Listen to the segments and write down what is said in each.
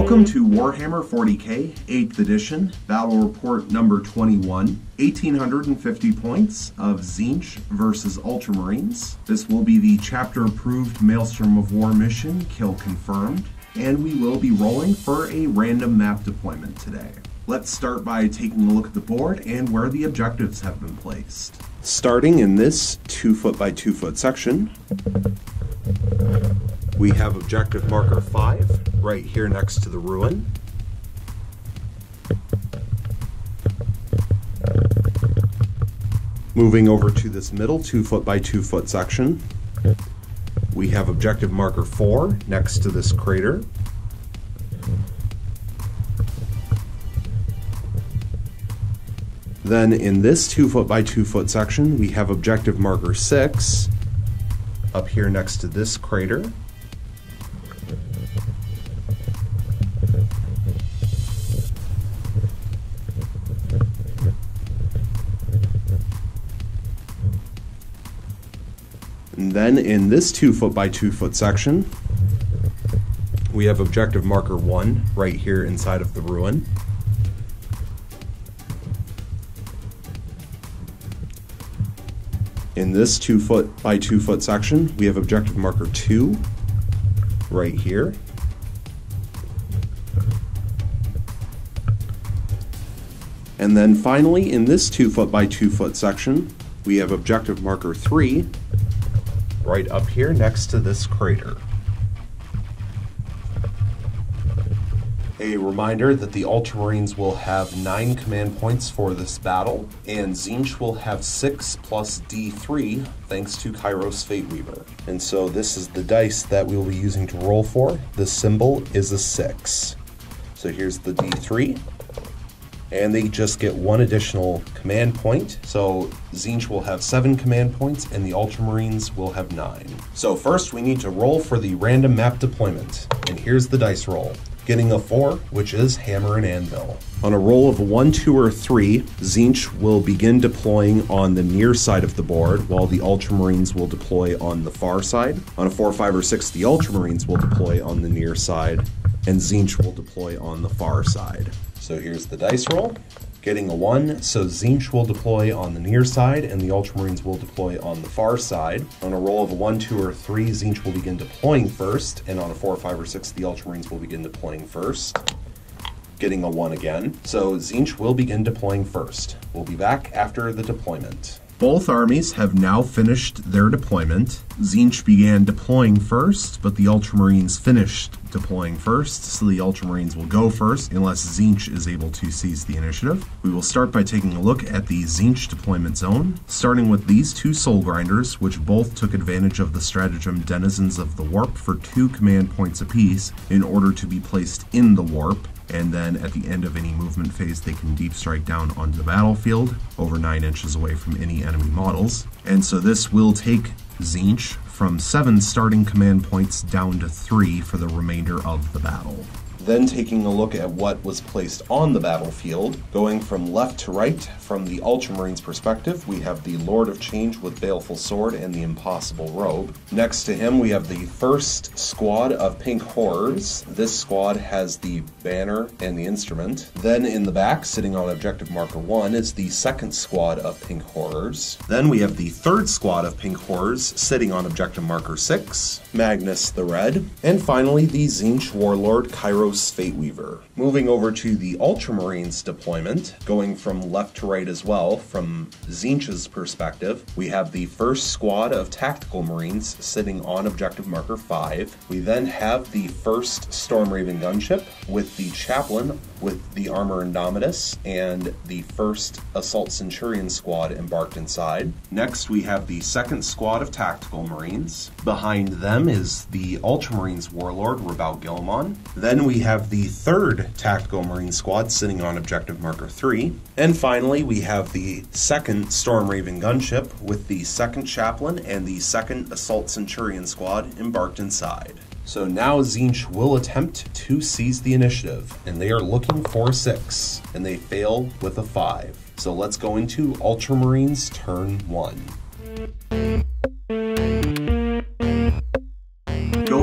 Welcome to Warhammer 40k 8th edition, battle report number 21, 1850 points of Tzeentch versus Ultramarines. This will be the chapter approved Maelstrom of War mission, kill confirmed, and we will be rolling for a random map deployment today. Let's start by taking a look at the board and where the objectives have been placed. Starting in this 2-foot by 2-foot section, we have objective marker 5 right here next to the ruin. Moving over to this middle 2-foot by 2-foot section, we have objective marker 4 next to this crater. Then in this 2-foot by 2-foot section, we have objective marker 6 up here next to this crater. And then in this 2-foot by 2-foot section, we have objective marker 1 right here inside of the ruin. In this 2-foot by 2-foot section, we have objective marker 2 right here. And then finally, in this 2-foot by 2-foot section, we have objective marker 3 right up here next to this crater. A reminder that the Ultramarines will have 9 command points for this battle, and Tzeentch will have 6 plus D3 thanks to Kairos Fateweaver. And so this is the dice that we will be using to roll for. The symbol is a 6. So here's the D3. And they just get 1 additional command point. So Tzeentch will have 7 command points and the Ultramarines will have 9. So first we need to roll for the random map deployment. And here's the dice roll. Getting a 4, which is hammer and anvil. On a roll of 1, 2, or 3, Tzeentch will begin deploying on the near side of the board, while the Ultramarines will deploy on the far side. On a 4, 5, or 6, the Ultramarines will deploy on the near side, and Tzeentch will deploy on the far side. So here's the dice roll. Getting a 1, so Tzeentch will deploy on the near side and the Ultramarines will deploy on the far side. On a roll of a 1, 2, or 3, Tzeentch will begin deploying first, and on a 4, 5, or 6, the Ultramarines will begin deploying first. Getting a 1 again, so Tzeentch will begin deploying first. We'll be back after the deployment. Both armies have now finished their deployment. Tzeentch began deploying first, but the Ultramarines finished deploying first, so the Ultramarines will go first unless Tzeentch is able to seize the initiative. We will start by taking a look at the Tzeentch deployment zone, starting with these 2 Soul Grinders, which both took advantage of the stratagem Denizens of the Warp for 2 command points apiece in order to be placed in the warp. And then at the end of any movement phase, they can deep strike down onto the battlefield, over 9 inches away from any enemy models. And so this will take Tzeentch from 7 starting command points down to 3 for the remainder of the battle. Then taking a look at what was placed on the battlefield, going from left to right, from the Ultramarines' perspective, we have the Lord of Change with Baleful Sword and the Impossible Robe. Next to him, we have the first squad of Pink Horrors. This squad has the banner and the instrument. Then in the back, sitting on objective marker 1, is the second squad of Pink Horrors. Then we have the third squad of Pink Horrors sitting on objective marker 6, Magnus the Red, and finally the Tzeentch Warlord Kairos Fateweaver. Moving over to the Ultramarines deployment, going from left to right as well, from Tzeentch's perspective, we have the first squad of Tactical Marines sitting on objective marker 5. We then have the first Storm Raven gunship with the Chaplain with the Armor Indomitus and the first Assault Centurion squad embarked inside. Next we have the second squad of Tactical Marines. Behind them is the Ultramarines Warlord Rabaul Guilliman. Then we have the third Tactical Marine squad sitting on objective marker 3. And finally we have the second Storm Raven gunship with the second Chaplain and the second Assault Centurion squad embarked inside. So now Tzeentch will attempt to seize the initiative, and they are looking for a 6, and they fail with a 5. So let's go into Ultramarines turn 1.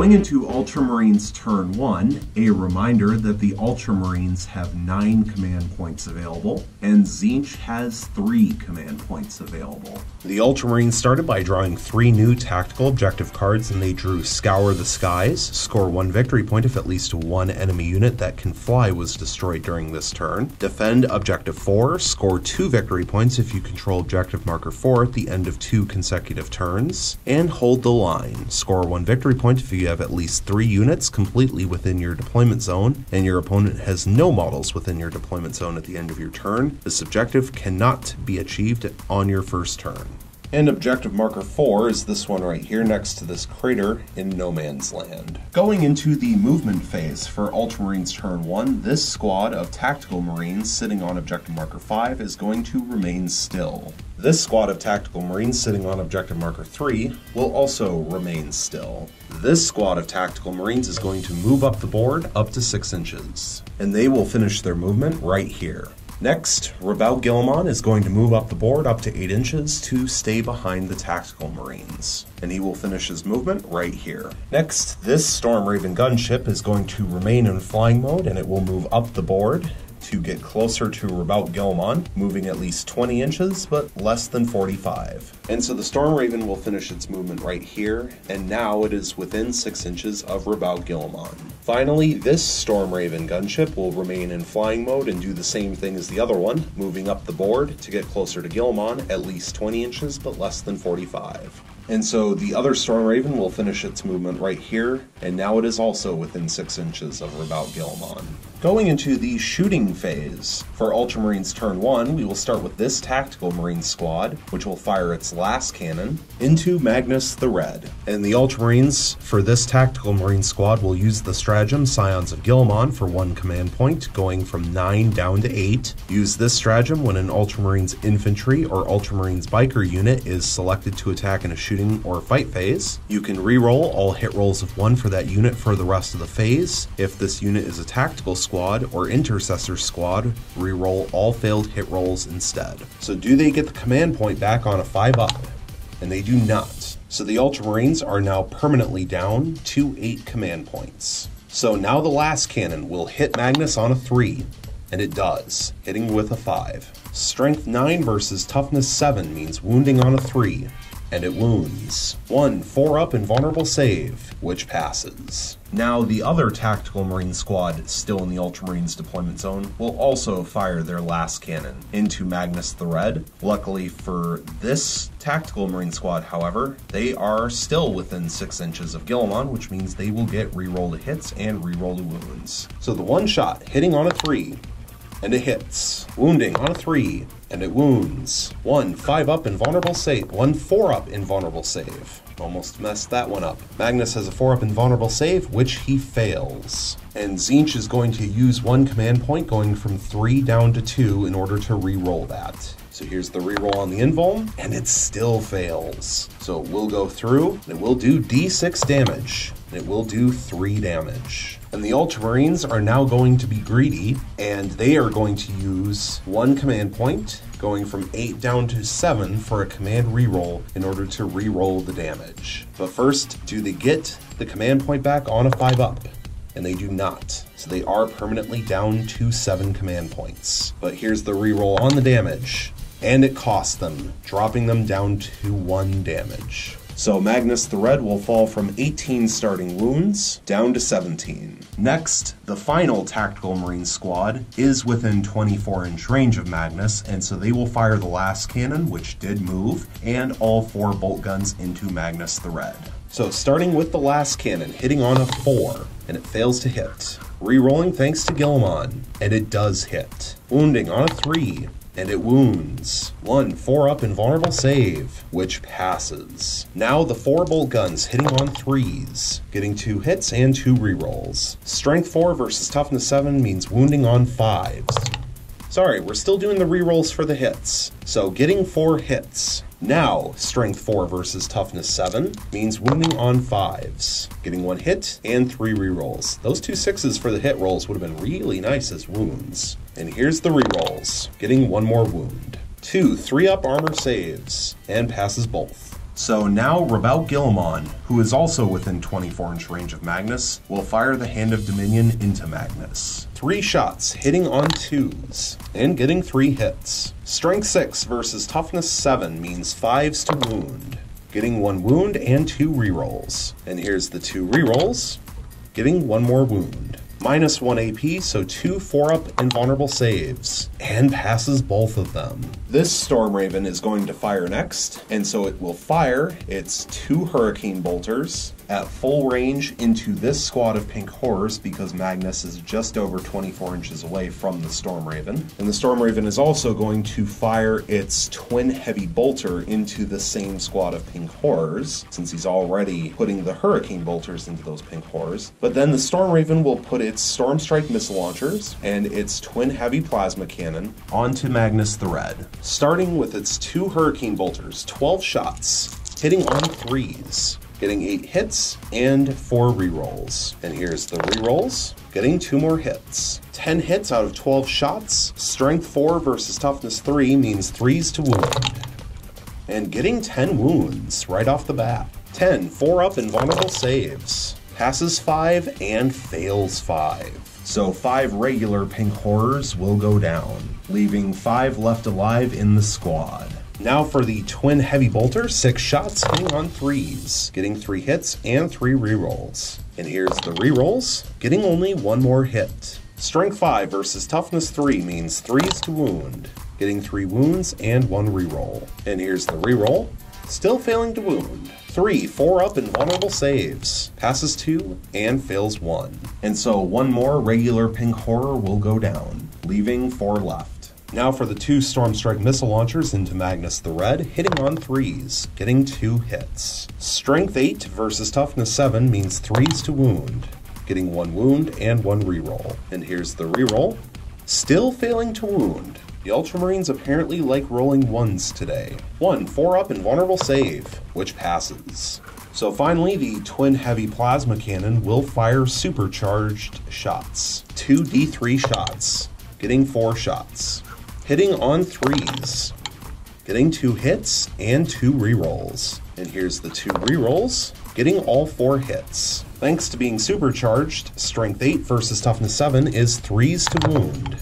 Going into Ultramarines turn 1, a reminder that the Ultramarines have 9 command points available, and Tzeentch has 3 command points available. The Ultramarines started by drawing 3 new tactical objective cards, and they drew Scour the Skies, score 1 victory point if at least 1 enemy unit that can fly was destroyed during this turn. Defend Objective 4, score 2 victory points if you control Objective Marker 4 at the end of 2 consecutive turns. And Hold the Line, score 1 victory point if you have at least 3 units completely within your deployment zone, and your opponent has no models within your deployment zone at the end of your turn. This objective cannot be achieved on your first turn. And Objective Marker 4 is this one right here next to this crater in No Man's Land. Going into the movement phase for Ultramarines turn 1, this squad of Tactical Marines sitting on Objective Marker 5 is going to remain still. This squad of Tactical Marines sitting on Objective Marker 3 will also remain still. This squad of Tactical Marines is going to move up the board up to 6 inches, and they will finish their movement right here. Next, Rebel Guilliman is going to move up the board up to 8 inches to stay behind the Tactical Marines, and he will finish his movement right here. Next, this Storm Raven gunship is going to remain in flying mode, and it will move up the board to get closer to Rebel Guilliman, moving at least 20 inches, but less than 45. And so the Storm Raven will finish its movement right here, and now it is within 6 inches of Rebel Guilliman. Finally, this Storm Raven gunship will remain in flying mode and do the same thing as the other one, moving up the board to get closer to Guilliman, at least 20 inches, but less than 45. And so the other Storm Raven will finish its movement right here, and now it is also within 6 inches of Rebel Guilliman. Going into the shooting phase, for Ultramarines turn 1, we will start with this Tactical Marine squad, which will fire its last cannon into Magnus the Red. And the Ultramarines for this Tactical Marine squad will use the stratagem Scions of Guilliman for 1 command point, going from 9 down to 8. Use this stratagem when an Ultramarines infantry or Ultramarines biker unit is selected to attack in a shooting or fight phase. You can reroll all hit rolls of 1 for that unit for the rest of the phase. If this unit is a tactical squad or intercessor squad, reroll all failed hit rolls instead. So do they get the command point back on a 5-up? And they do not. So the Ultramarines are now permanently down to 8 command points. So now the last cannon will hit Magnus on a 3, and it does, hitting with a 5. Strength 9 versus Toughness 7 means wounding on a 3, and it wounds. 1 4-up invulnerable save, which passes. Now the other Tactical Marine squad still in the Ultramarines deployment zone will also fire their last cannon into Magnus the Red. Luckily for this Tactical Marine squad, however, they are still within 6 inches of Guilliman, which means they will get reroll to hits and reroll to wounds. So the one shot hitting on a 3, and it hits. Wounding on a 3, and it wounds. 1 5-up invulnerable save, 1 4-up invulnerable save. Almost messed that one up. Magnus has a 4-up invulnerable save, which he fails. And Tzeentch is going to use 1 command point, going from 3 down to 2 in order to re-roll that. So here's the reroll on the invuln, and it still fails. So it will go through, and it will do D6 damage, and it will do 3 damage. And the Ultramarines are now going to be greedy, and they are going to use 1 command point, going from 8 down to 7 for a command reroll in order to reroll the damage. But first, do they get the command point back on a 5-up? And they do not. So they are permanently down to 7 command points. But here's the reroll on the damage, and it costs them, dropping them down to 1 damage. So Magnus the Red will fall from 18 starting wounds down to 17. Next, the final Tactical Marine squad is within 24-inch range of Magnus, and so they will fire the last cannon, which did move, and all 4 bolt guns into Magnus the Red. So starting with the last cannon, hitting on a 4, and it fails to hit. Rerolling thanks to Guilliman, and it does hit. Wounding on a 3, and it wounds. 1 4-up invulnerable save, which passes. Now the 4 bolt guns hitting on 3s, getting 2 hits and 2 rerolls. Strength 4 versus Toughness 7 means wounding on 5s. Sorry, we're still doing the rerolls for the hits. So getting 4 hits. Now, Strength 4 versus Toughness 7 means wounding on 5s, getting 1 hit and 3 rerolls. Those 2 6s for the hit rolls would have been really nice as wounds. And here's the rerolls, getting 1 more wound. 2 3-up armor saves, and passes both. So now Rabaut Guillemon, who is also within 24-inch range of Magnus, will fire the Hand of Dominion into Magnus. 3 shots, hitting on 2s, and getting 3 hits. Strength 6 versus Toughness 7 means 5s to wound, getting 1 wound and 2 rerolls. And here's the 2 rerolls, getting 1 more wound. -1 AP, so 2 4-up invulnerable saves, and passes both of them. This Storm Raven is going to fire next, and so it will fire its 2 Hurricane Bolters at full range into this squad of pink horrors, because Magnus is just over 24 inches away from the Storm Raven. And the Storm Raven is also going to fire its twin heavy bolter into the same squad of pink horrors, since he's already putting the Hurricane Bolters into those pink horrors. But then the Storm Raven will put its Storm Strike missile launchers and its twin heavy plasma cannon onto Magnus the Red, starting with its 2 Hurricane Bolters, 12 shots, hitting on 3s. Getting 8 hits and 4 rerolls. And here's the rerolls, getting 2 more hits. 10 hits out of 12 shots. Strength 4 versus Toughness 3 means 3s to wound. And getting 10 wounds right off the bat. 10 4-up invulnerable saves. Passes 5 and fails 5. So 5 regular pink horrors will go down, leaving 5 left alive in the squad. Now for the twin heavy bolter, 6 shots hitting on 3s, getting 3 hits and 3 rerolls. And here's the rerolls, getting only 1 more hit. Strength 5 versus Toughness 3 means 3s to wound, getting 3 wounds and 1 reroll. And here's the reroll, still failing to wound. 3 4-up invulnerable saves, passes 2 and fails 1. And so 1 more regular pink horror will go down, leaving 4 left. Now for the 2 Storm Strike missile launchers into Magnus the Red, hitting on 3s, getting 2 hits. Strength 8 versus Toughness 7 means 3s to wound, getting 1 wound and 1 reroll. And here's the reroll, still failing to wound. The Ultramarines apparently like rolling 1s today. 1 4-up invulnerable save, which passes. So finally, the twin heavy plasma cannon will fire supercharged shots. 2 D3 shots, getting 4 shots. Hitting on 3s, getting 2 hits and 2 rerolls. And here's the 2 rerolls, getting all 4 hits. Thanks to being supercharged, Strength 8 versus Toughness 7 is 3s to wound,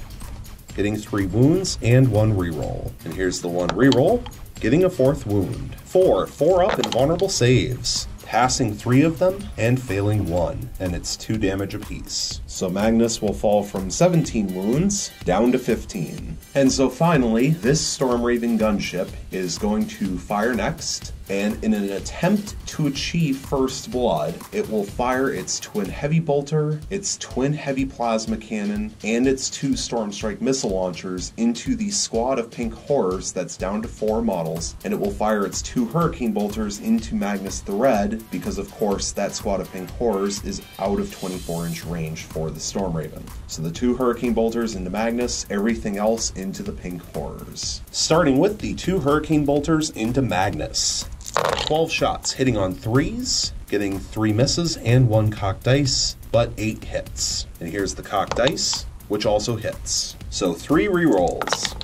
getting 3 wounds and 1 reroll. And here's the 1 reroll, getting a 4th wound. 4 4-up invulnerable saves, passing 3 of them and failing 1, and it's 2 damage apiece. So Magnus will fall from 17 wounds down to 15. And so finally, this Storm Raven gunship is going to fire next, and in an attempt to achieve first blood, it will fire its twin heavy bolter, its twin heavy plasma cannon, and its 2 Storm Strike missile launchers into the squad of pink horrors that's down to 4 models, and it will fire its 2 Hurricane Bolters into Magnus the Red, because of course that squad of pink horrors is out of 24-inch range for the Storm Raven. So the 2 Hurricane Bolters into Magnus, everything else into the pink horrors. Starting with the 2 Hurricane Bolters into Magnus. 12 shots hitting on 3s, getting 3 misses and 1 cocked dice, but 8 hits. And here's the cocked dice, which also hits. So 3 rerolls,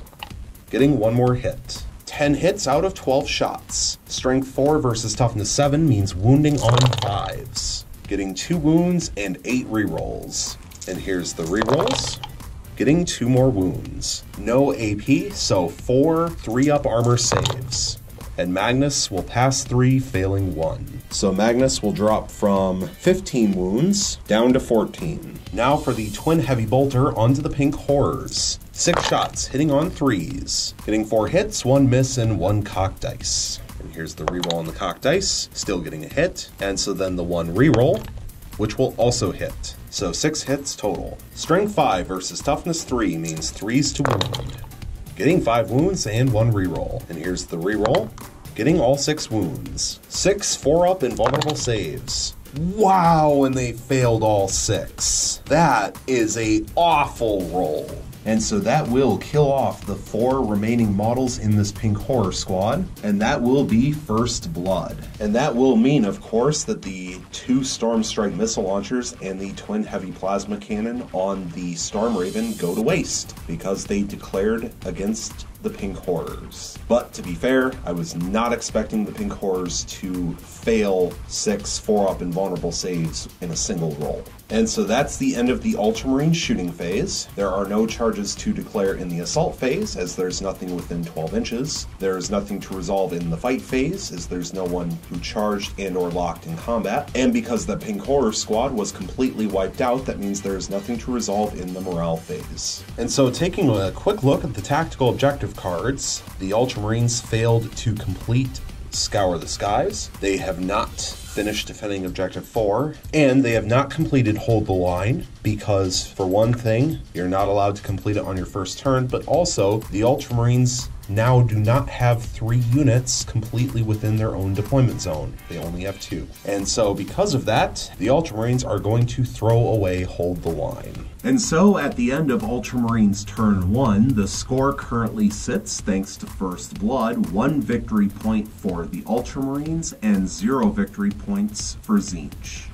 getting 1 more hit. 10 hits out of 12 shots. Strength 4 versus Toughness 7 means wounding on 5s, getting 2 wounds and 8 rerolls. And here's the rerolls, getting 2 more wounds. No AP, so 4 3-up armor saves. And Magnus will pass 3, failing 1. So Magnus will drop from 15 wounds down to 14. Now for the twin heavy bolter onto the pink horrors. 6 shots, hitting on 3s, getting 4 hits, 1 miss, and 1 cocked dice. And here's the reroll on the cocked dice, still getting a hit. And so then the 1 reroll, which will also hit. So 6 hits total. Strength 5 versus Toughness 3 means 3s to wound, getting 5 wounds and 1 reroll. And here's the reroll, getting all 6 wounds. 6 4-up invulnerable saves. Wow, and they failed all 6. That is a awful roll. And so that will kill off the 4 remaining models in this pink horror squad, and that will be first blood. And that will mean, of course, that the 2 Storm Strike missile launchers and the twin heavy plasma cannon on the Storm Raven go to waste, because they declared against the Pink Horrors. But to be fair, I was not expecting the Pink Horrors to fail 6 4-up invulnerable saves in a single roll. And so that's the end of the Ultramarine shooting phase. There are no charges to declare in the assault phase, as there's nothing within 12 inches. There is nothing to resolve in the fight phase, as there's no one who charged and or locked in combat. And because the Pink Horror squad was completely wiped out, that means there is nothing to resolve in the morale phase. And so taking a quick look at the tactical objective cards, the Ultramarines failed to complete Scour the Skies. They have not finished defending Objective 4, and they have not completed Hold the Line, because for one thing, you're not allowed to complete it on your first turn, but also the Ultramarines now do not have 3 units completely within their own deployment zone. They only have 2. And so because of that, the Ultramarines are going to throw away Hold the Line. And so at the end of Ultramarines turn 1, the score currently sits, thanks to First Blood, 1 victory point for the Ultramarines and 0 victory points for Tzeentch.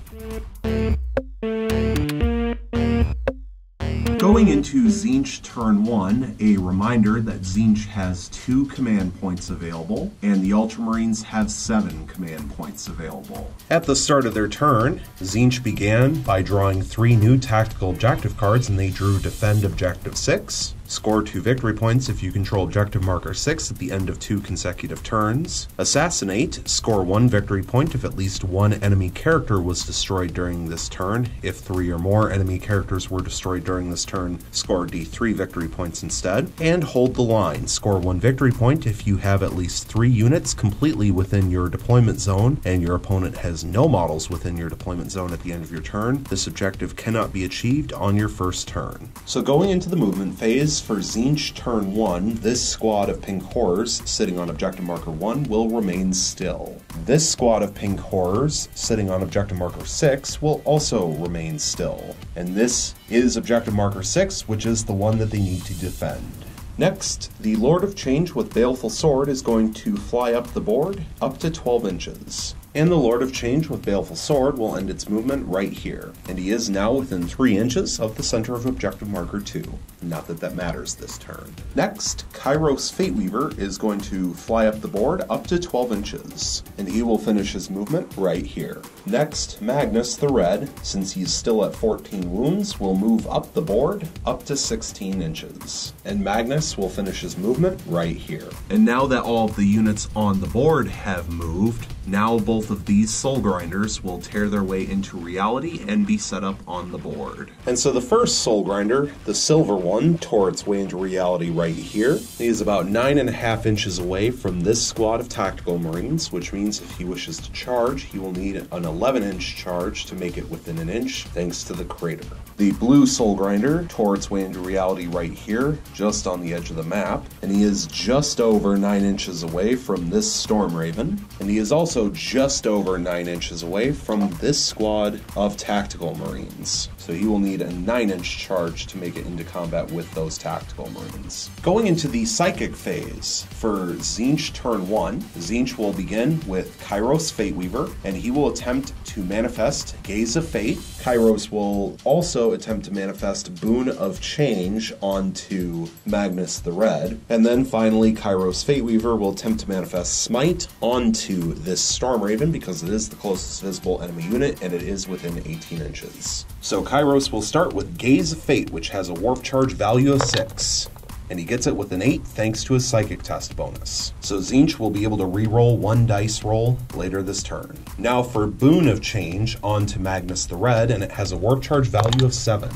Going into Tzeentch turn 1, a reminder that Tzeentch has 2 command points available, and the Ultramarines have 7 command points available. At the start of their turn, Tzeentch began by drawing 3 new tactical objective cards, and they drew Defend Objective 6, score 2 victory points if you control Objective Marker 6 at the end of 2 consecutive turns, Assassinate, score 1 victory point if at least 1 enemy character was destroyed during this turn. If 3 or more enemy characters were destroyed during this turn, score D3 victory points instead, and Hold the Line, score 1 victory point if you have at least 3 units completely within your deployment zone and your opponent has no models within your deployment zone at the end of your turn. This objective cannot be achieved on your first turn. So going into the movement phase, for Tzeentch turn 1, this squad of Pink Horrors sitting on Objective Marker 1 will remain still. This squad of Pink Horrors sitting on Objective Marker 6 will also remain still. And this is Objective Marker 6, which is the one that they need to defend. Next, the Lord of Change with Baleful Sword is going to fly up the board up to 12 inches. And the Lord of Change with Baleful Sword will end its movement right here. And he is now within 3 inches of the center of Objective Marker 2. Not that that matters this turn. Next, Kairos Fateweaver is going to fly up the board up to 12 inches. And he will finish his movement right here. Next, Magnus the Red, since he's still at 14 wounds, will move up the board up to 16 inches. And Magnus will finish his movement right here. And now that all of the units on the board have moved, now both of these Soul Grinders will tear their way into reality and be set up on the board. And so the first Soul Grinder, the silver one, tore its way into reality right here. He is about 9.5 inches away from this squad of Tactical Marines, which means if he wishes to charge, he will need an 11-inch charge to make it within an inch, thanks to the crater. The blue Soul Grinder tore its way into reality right here, just on the edge of the map, and he is just over 9 inches away from this Storm Raven, and he is also just over 9 inches away from this squad of Tactical Marines. So he will need a 9-inch charge to make it into combat with those Tactical Marines. Going into the Psychic phase, for Tzeentch turn 1, Tzeentch will begin with Kairos Fateweaver, and he will attempt to manifest Gaze of Fate. Kairos will also attempt to manifest Boon of Change onto Magnus the Red, and then finally Kairos Fateweaver will attempt to manifest Smite onto this Storm Raven because it is the closest visible enemy unit and it is within 18 inches. So Kairos will start with Gaze of Fate, which has a warp charge value of 6. And he gets it with an 8 thanks to his Psychic Test bonus. So Tzeentch will be able to re-roll 1 dice roll later this turn. Now for Boon of Change onto Magnus the Red, and it has a warp charge value of 7.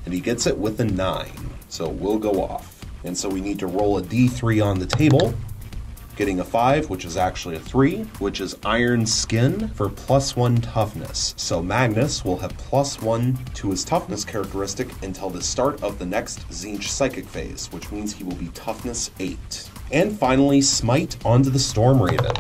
And he gets it with a 9, so it will go off. And so we need to roll a d3 on the table, getting a 5, which is actually a 3, which is Iron Skin for +1 toughness. So Magnus will have +1 to his toughness characteristic until the start of the next Tzeentch Psychic phase, which means he will be toughness 8. And finally, Smite onto the Storm Raven.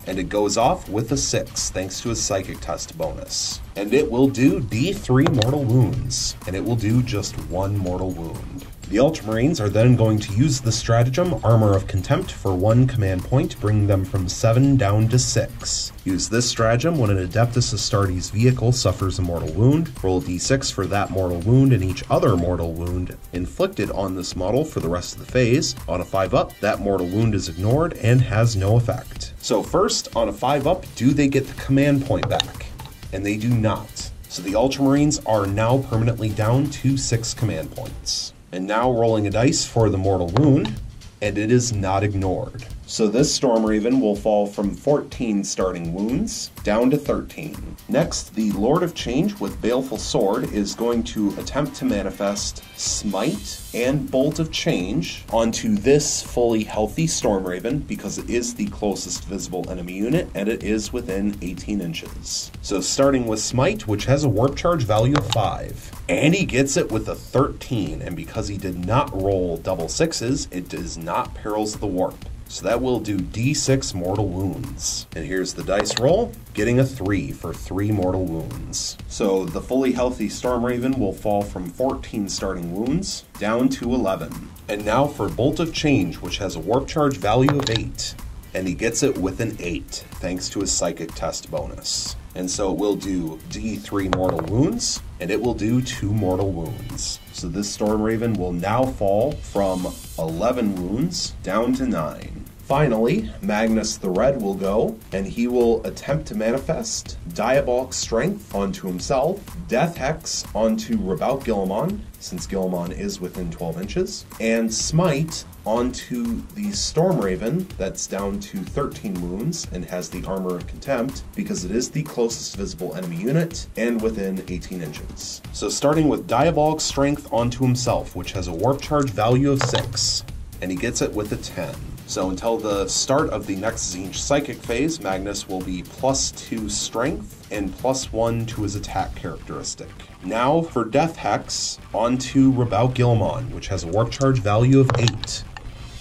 And it goes off with a 6, thanks to his Psychic Test bonus. And it will do D3 mortal wounds, and it will do just 1 mortal wound. The Ultramarines are then going to use the stratagem Armor of Contempt for 1 command point, bringing them from 7 down to 6. Use this stratagem when an Adeptus Astartes vehicle suffers a mortal wound. Roll a d6 for that mortal wound and each other mortal wound inflicted on this model for the rest of the phase. On a 5-up, that mortal wound is ignored and has no effect. So first, on a 5-up, do they get the command point back? And they do not. So the Ultramarines are now permanently down to 6 command points. And now rolling a dice for the mortal wound, and it is not ignored. So this Stormraven will fall from 14 starting wounds down to 13. Next, the Lord of Change with Baleful Sword is going to attempt to manifest Smite and Bolt of Change onto this fully healthy Stormraven because it is the closest visible enemy unit and it is within 18 inches. So starting with Smite, which has a warp charge value of 5. And he gets it with a 13, and because he did not roll double 6s, it does not Perils of the Warp. So that will do d6 mortal wounds. And here's the dice roll, getting a 3 for 3 mortal wounds. So the fully healthy Stormraven will fall from 14 starting wounds down to 11. And now for Bolt of Change, which has a warp charge value of 8. And he gets it with an 8, thanks to his Psychic Test bonus. And so it will do d3 mortal wounds, and it will do 2 mortal wounds. So this Stormraven will now fall from 11 wounds down to 9. Finally, Magnus the Red will go, and he will attempt to manifest Diabolic Strength onto himself, Death Hex onto Rabaut Guilliman, since Guilliman is within 12 inches, and Smite onto the Stormraven that's down to 13 wounds and has the Armor of Contempt because it is the closest visible enemy unit and within 18 inches. So starting with Diabolic Strength onto himself, which has a warp charge value of 6, and he gets it with a 10. So until the start of the next Tzeentch Psychic phase, Magnus will be +2 Strength and +1 to his attack characteristic. Now for Death Hex onto Rabaut Guilliman, which has a warp charge value of 8.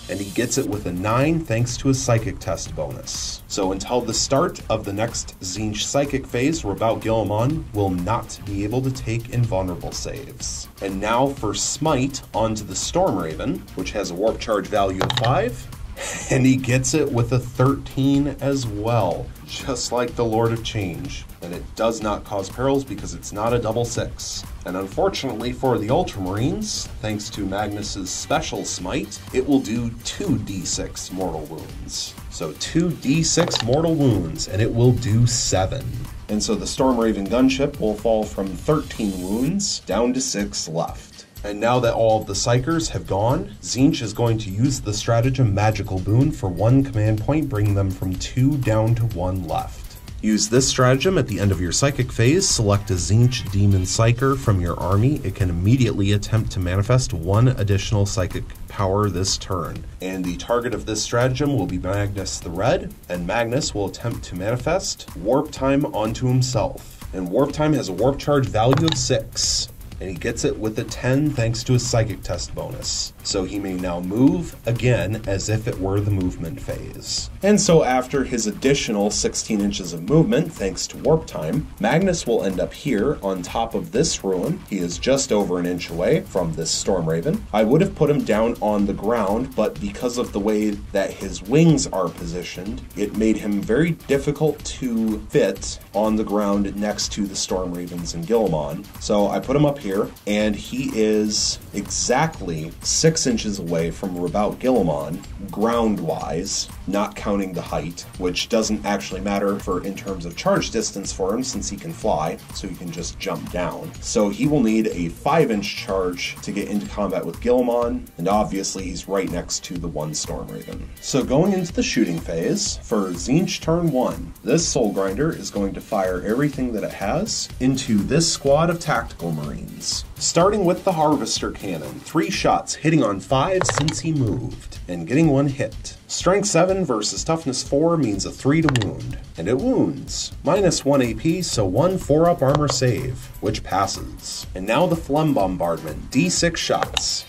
And he gets it with a 9 thanks to his Psychic Test bonus. So until the start of the next Tzeentch Psychic phase, Rabaut Guilliman will not be able to take invulnerable saves. And now for Smite onto the Stormraven, which has a warp charge value of 5. And he gets it with a 13 as well, just like the Lord of Change. And it does not cause perils because it's not a double 6. And unfortunately for the Ultramarines, thanks to Magnus's special Smite, it will do 2d6 mortal wounds. So 2d6 mortal wounds, and it will do 7. And so the Stormraven gunship will fall from 13 wounds down to 6 left. And now that all of the Psychers have gone, Tzeentch is going to use the stratagem Magical Boon for 1 command point, bringing them from 2 down to 1 left. Use this stratagem at the end of your Psychic phase. Select a Tzeentch Demon Psyker from your army. It can immediately attempt to manifest 1 additional Psychic power this turn. And the target of this stratagem will be Magnus the Red, and Magnus will attempt to manifest Warp Time onto himself. And Warp Time has a warp charge value of 6. And he gets it with a 10 thanks to his Psychic Test bonus. So he may now move again as if it were the movement phase. And so after his additional 16 inches of movement, thanks to Warp Time, Magnus will end up here on top of this ruin. He is just over an inch away from this Stormraven. I would have put him down on the ground, but because of the way that his wings are positioned, it made him very difficult to fit on the ground next to the Stormravens and Guilliman. So I put him up here, and he is exactly 6 inches away from Rabaut Guilliman, ground-wise, not counting the height, which doesn't actually matter in terms of charge distance for him since he can fly, so he can just jump down. So he will need a 5-inch charge to get into combat with Guilliman, and obviously he's right next to the one Stormraven. So going into the shooting phase, for Tzeentch turn 1, this Soul Grinder is going to fire everything that it has into this squad of Tactical Marines. Starting with the Harvester Cannon, 3 shots hitting on 5 since he moved, and getting 1 hit. Strength 7 versus Toughness 4 means a 3 to wound, and it wounds. -1 AP, so 1 4-up armor save, which passes. And now the Phlegm Bombardment, D6 shots,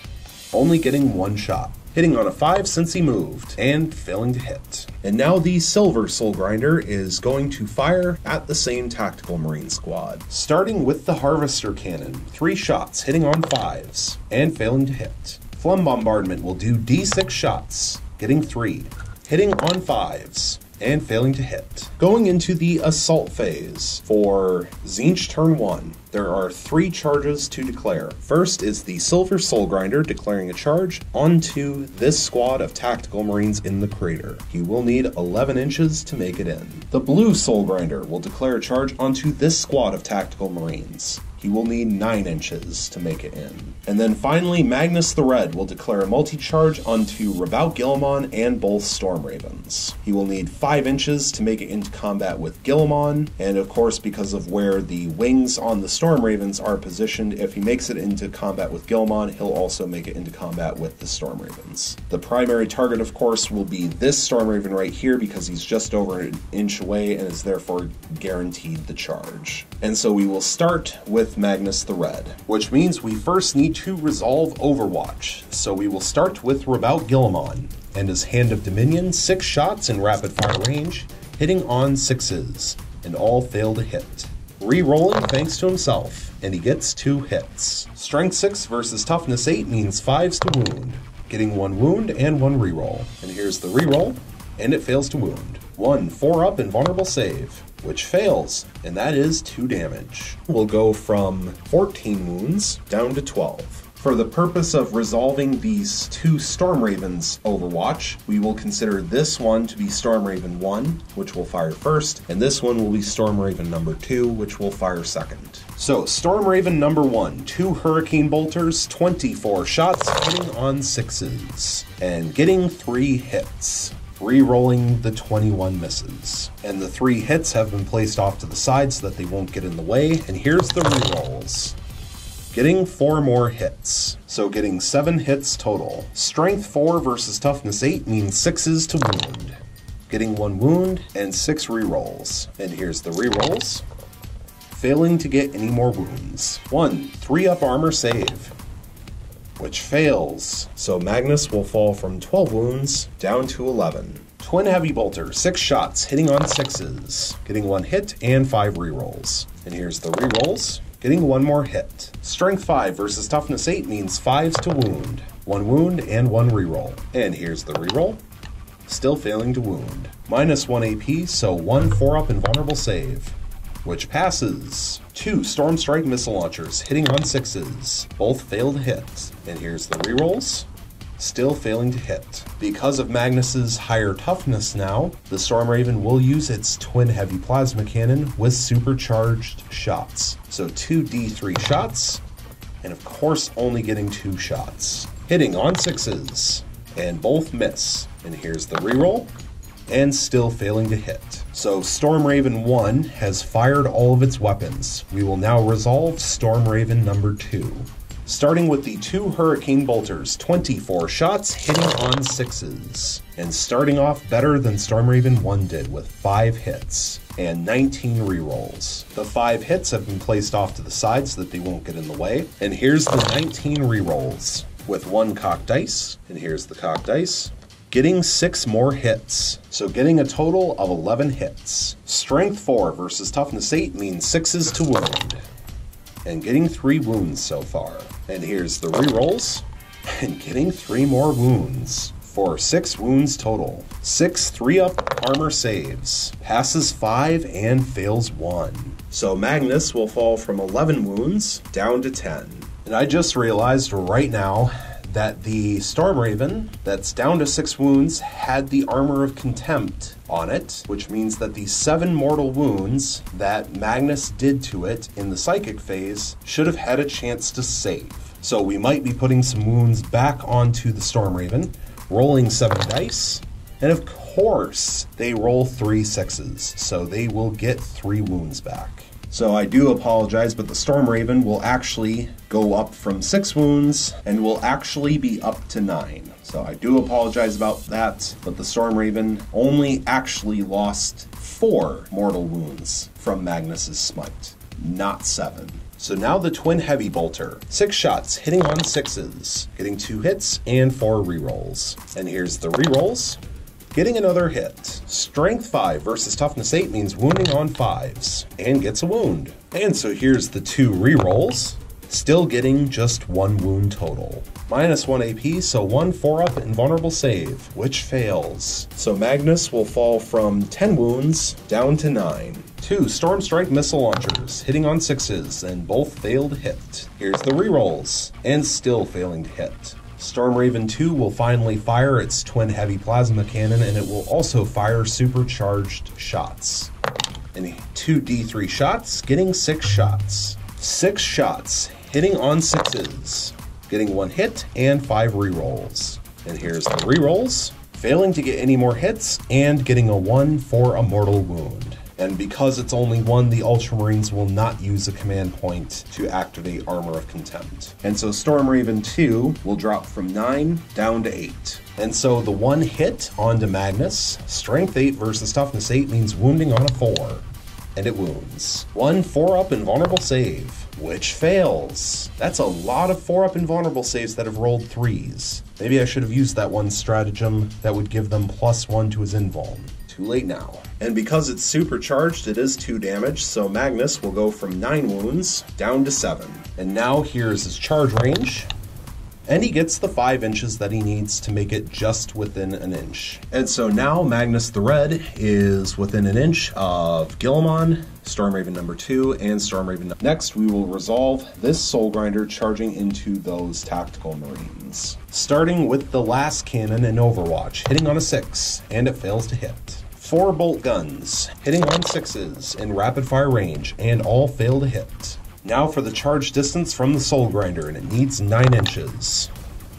only getting 1 shot, hitting on a 5 since he moved, and failing to hit. And now the Silver Soul Grinder is going to fire at the same Tactical Marine squad. Starting with the Harvester Cannon, 3 shots hitting on 5s, and failing to hit. Phlegm Bombardment will do D6 shots, getting 3, hitting on 5s, and failing to hit. Going into the assault phase for Tzeentch turn 1, there are 3 charges to declare. First is the Silver Soul Grinder declaring a charge onto this squad of Tactical Marines in the crater. He will need 11 inches to make it in. The Blue Soul Grinder will declare a charge onto this squad of Tactical Marines. He will need 9 inches to make it in. And then finally, Magnus the Red will declare a multi-charge onto Rabout Guilliman and both Storm Ravens. He will need 5 inches to make it into combat with Guilliman, and of course, because of where the wings on the Storm Ravens are positioned, if he makes it into combat with Guilliman, he'll also make it into combat with the Storm Ravens. The primary target, of course, will be this Storm Raven right here because he's just over an inch away and is therefore guaranteed the charge. And so we will start with Magnus the Red, which means we first need to resolve Overwatch. So we will start with Rabout Guilliman and his Hand of Dominion, 6 shots in rapid fire range, hitting on 6s, and all fail to hit. Re-rolling thanks to himself, and he gets 2 hits. Strength 6 versus Toughness 8 means 5s to wound, getting 1 wound and 1 reroll. And here's the reroll, and it fails to wound. 1 4-up invulnerable save, which fails, and that is 2 damage. We'll go from 14 wounds down to 12. For the purpose of resolving these 2 Storm Ravens Overwatch, we will consider this one to be Storm Raven 1, which will fire first, and this one will be Storm Raven number 2, which will fire second. So, Storm Raven number 1, 2 Hurricane Bolters, 24 shots, hitting on 6s, and getting 3 hits. Re-rolling the 21 misses. And the 3 hits have been placed off to the side so that they won't get in the way, and here's the re-rolls. Getting 4 more hits, so getting 7 hits total. Strength 4 versus Toughness 8 means 6s to wound. Getting 1 wound and 6 re-rolls. And here's the re-rolls. Failing to get any more wounds. 1 3-up armor save, which fails. So Magnus will fall from 12 wounds down to 11. Twin Heavy Bolter, 6 shots, hitting on 6s, getting 1 hit and 5 rerolls. And here's the rerolls, getting 1 more hit. Strength 5 versus Toughness 8 means 5s to wound, 1 wound and 1 reroll. And here's the reroll, still failing to wound. Minus 1 AP, so 1 4-up invulnerable save, which passes. 2 Storm Strike missile launchers, hitting on 6s, both fail to hit. And here's the rerolls, still failing to hit. Because of Magnus's higher toughness now, the Storm Raven will use its Twin Heavy Plasma Cannon with supercharged shots. So 2 D3 shots, and of course only getting 2 shots. Hitting on 6s, and both miss. And here's the reroll, and still failing to hit. So Storm Raven 1 has fired all of its weapons. We will now resolve Storm Raven number 2. Starting with the 2 Hurricane Bolters, 24 shots hitting on 6s. And starting off better than Storm Raven 1 did with 5 hits and 19 rerolls. The 5 hits have been placed off to the side so that they won't get in the way. And here's the 19 rerolls with 1 cocked dice. And here's the cocked dice. Getting 6 more hits, so getting a total of 11 hits. Strength 4 versus Toughness 8 means 6s to wound, and getting 3 wounds so far. And here's the rerolls, and getting 3 more wounds, for 6 wounds total. 6 3-up armor saves, passes 5 and fails 1. So Magnus will fall from 11 wounds down to 10. And I just realized right now that the Storm Raven that's down to 6 wounds had the Armor of Contempt on it, which means that the 7 mortal wounds that Magnus did to it in the Psychic phase should have had a chance to save. So we might be putting some wounds back onto the Storm Raven, rolling 7 dice, and of course they roll 3 6s, so they will get 3 wounds back. So I do apologize, but the Storm Raven will actually go up from 6 wounds and will actually be up to 9. So I do apologize about that, but the Storm Raven only actually lost 4 mortal wounds from Magnus's smite, not 7. So now the Twin Heavy Bolter, 6 shots hitting on 6s, getting 2 hits and 4 rerolls. And here's the rerolls. Getting another hit. Strength 5 versus Toughness 8 means wounding on 5s, and gets a wound. And so here's the 2 rerolls. still getting just 1 wound total. Minus 1 AP, so 1 4-up invulnerable save, which fails. So Magnus will fall from 10 wounds down to 9. 2 Storm Strike missile launchers, hitting on 6s, and both fail to hit. Here's the rerolls, and still failing to hit. Storm Raven 2 will finally fire its twin heavy plasma cannon, and it will also fire supercharged shots. And 2 D3 shots, getting 6 shots. 6 shots, hitting on 6s, getting 1 hit and 5 rerolls. And here's the rerolls, failing to get any more hits and getting a 1 for a mortal wound. And because it's only 1, the Ultramarines will not use a command point to activate Armor of Contempt. And so Storm Raven 2 will drop from 9 down to 8. And so the 1 hit onto Magnus, Strength 8 versus Toughness 8 means wounding on a 4. And it wounds. 1 4-up invulnerable save, which fails. That's a lot of 4-up invulnerable saves that have rolled 3s. Maybe I should have used that one stratagem that would give them +1 to his invuln. Too late now. And because it's supercharged, it is 2 damage, so Magnus will go from 9 wounds down to 7. And now here's his charge range. And he gets the 5 inches that he needs to make it just within an inch. And so now Magnus the Red is within an inch of Guilliman, Storm Raven number 2, and Storm Raven. Next, we will resolve this Soul Grinder charging into those Tactical Marines. Starting with the last cannon in Overwatch, hitting on a 6, and it fails to hit. 4 bolt guns, hitting on 6s in rapid fire range, and all fail to hit. Now for the charge distance from the Soul Grinder, and it needs 9 inches.